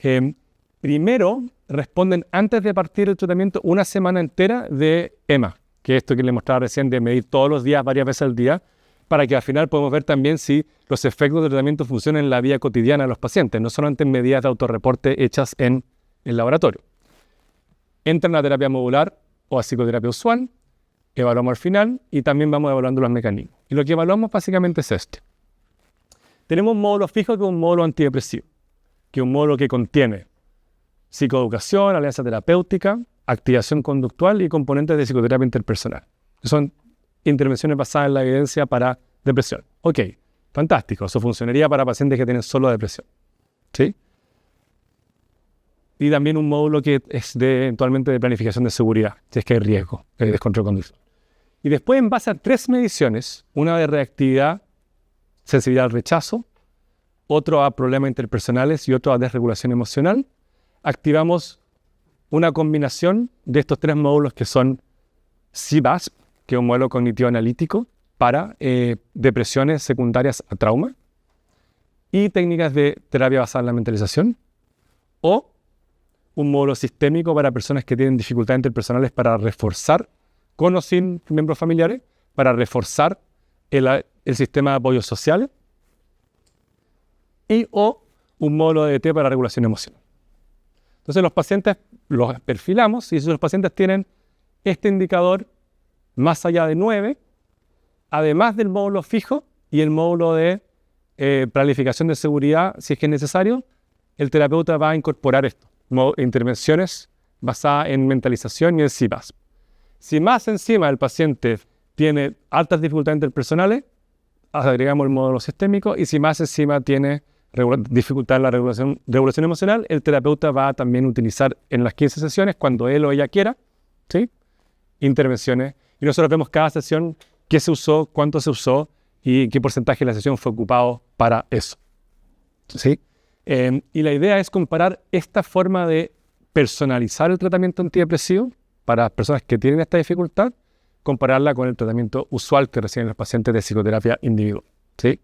Primero, responden antes de partir el tratamiento una semana entera de EMA, que es esto que les mostraba recién, de medir todos los días, varias veces al día, para que al final podamos ver también si los efectos del tratamiento funcionan en la vida cotidiana de los pacientes, no solamente en medidas de autorreporte hechas en el laboratorio. Entran a terapia modular o a psicoterapia usual, evaluamos al final y también vamos evaluando los mecanismos. Y lo que evaluamos básicamente es este. Tenemos un módulo fijo que es un módulo antidepresivo, que es un módulo que contiene psicoeducación, alianza terapéutica, activación conductual y componentes de psicoterapia interpersonal. Son intervenciones basadas en la evidencia para depresión. Ok, fantástico. Eso funcionaría para pacientes que tienen solo depresión, ¿sí? Y también un módulo que es eventualmente de planificación de seguridad, si es que hay riesgo de descontrol conductual. Y después, en base a 3 mediciones, una de reactividad, sensibilidad al rechazo, otro a problemas interpersonales y otro a desregulación emocional, activamos una combinación de estos 3 módulos que son CBASP, que es un modelo cognitivo analítico para depresiones secundarias a trauma, y técnicas de terapia basada en la mentalización, o un módulo sistémico para personas que tienen dificultades interpersonales para reforzar, con o sin miembros familiares, para reforzar el sistema de apoyo social, y o un módulo de DT para regulación emocional. Entonces los pacientes los perfilamos y si los pacientes tienen este indicador más allá de 9, además del módulo fijo y el módulo de planificación de seguridad, si es que es necesario, el terapeuta va a incorporar esto, intervenciones basadas en mentalización y en CBASP. Si más encima el paciente tiene altas dificultades interpersonales, agregamos el módulo sistémico, y si más encima tiene dificultad en la regulación emocional, el terapeuta va a también utilizar en las 15 sesiones, cuando él o ella quiera, ¿sí?, intervenciones. Y nosotros vemos cada sesión qué se usó, cuánto se usó y qué porcentaje de la sesión fue ocupado para eso, ¿sí? Y la idea es comparar esta forma de personalizar el tratamiento antidepresivo para las personas que tienen esta dificultad, compararla con el tratamiento usual que reciben los pacientes de psicoterapia individual, ¿sí?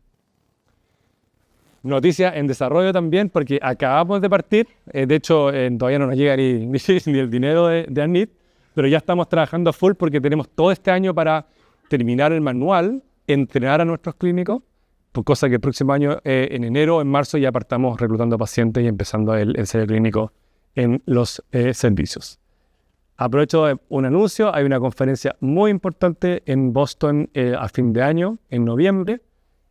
Noticia en desarrollo también, porque acabamos de partir, de hecho todavía no nos llega ni el dinero de ANIT, pero ya estamos trabajando a full porque tenemos todo este año para terminar el manual, entrenar a nuestros clínicos, por cosa que el próximo año, en enero o en marzo, ya partamos reclutando pacientes y empezando el ensayo clínico en los servicios. Aprovecho un anuncio: hay una conferencia muy importante en Boston a fin de año, en noviembre,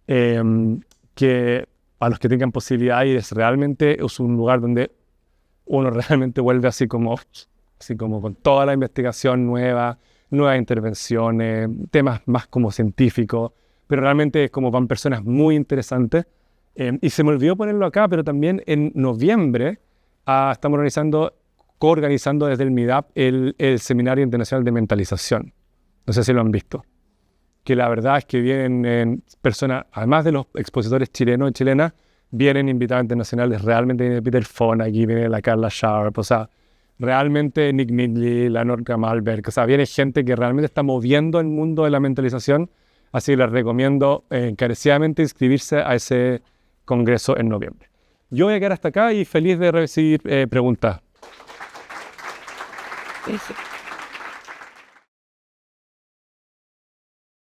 que a los que tengan posibilidad de ir, realmente es un lugar donde uno realmente vuelve así como con toda la investigación nuevas intervenciones, temas más como científicos, pero realmente es como van personas muy interesantes. Y se me olvidó ponerlo acá, pero también en noviembre estamos coorganizando desde el MIDAP el Seminario Internacional de Mentalización. No sé si lo han visto. Que la verdad es que vienen personas, además de los expositores chilenos y chilenas, vienen invitados internacionales. Realmente viene Peter Fonagy, viene la Carla Sharp, o sea, realmente Nick Midley, la Norca Malberg, o sea, viene gente que realmente está moviendo el mundo de la mentalización, así que les recomiendo encarecidamente inscribirse a ese congreso en noviembre. Yo voy a quedar hasta acá y feliz de recibir preguntas.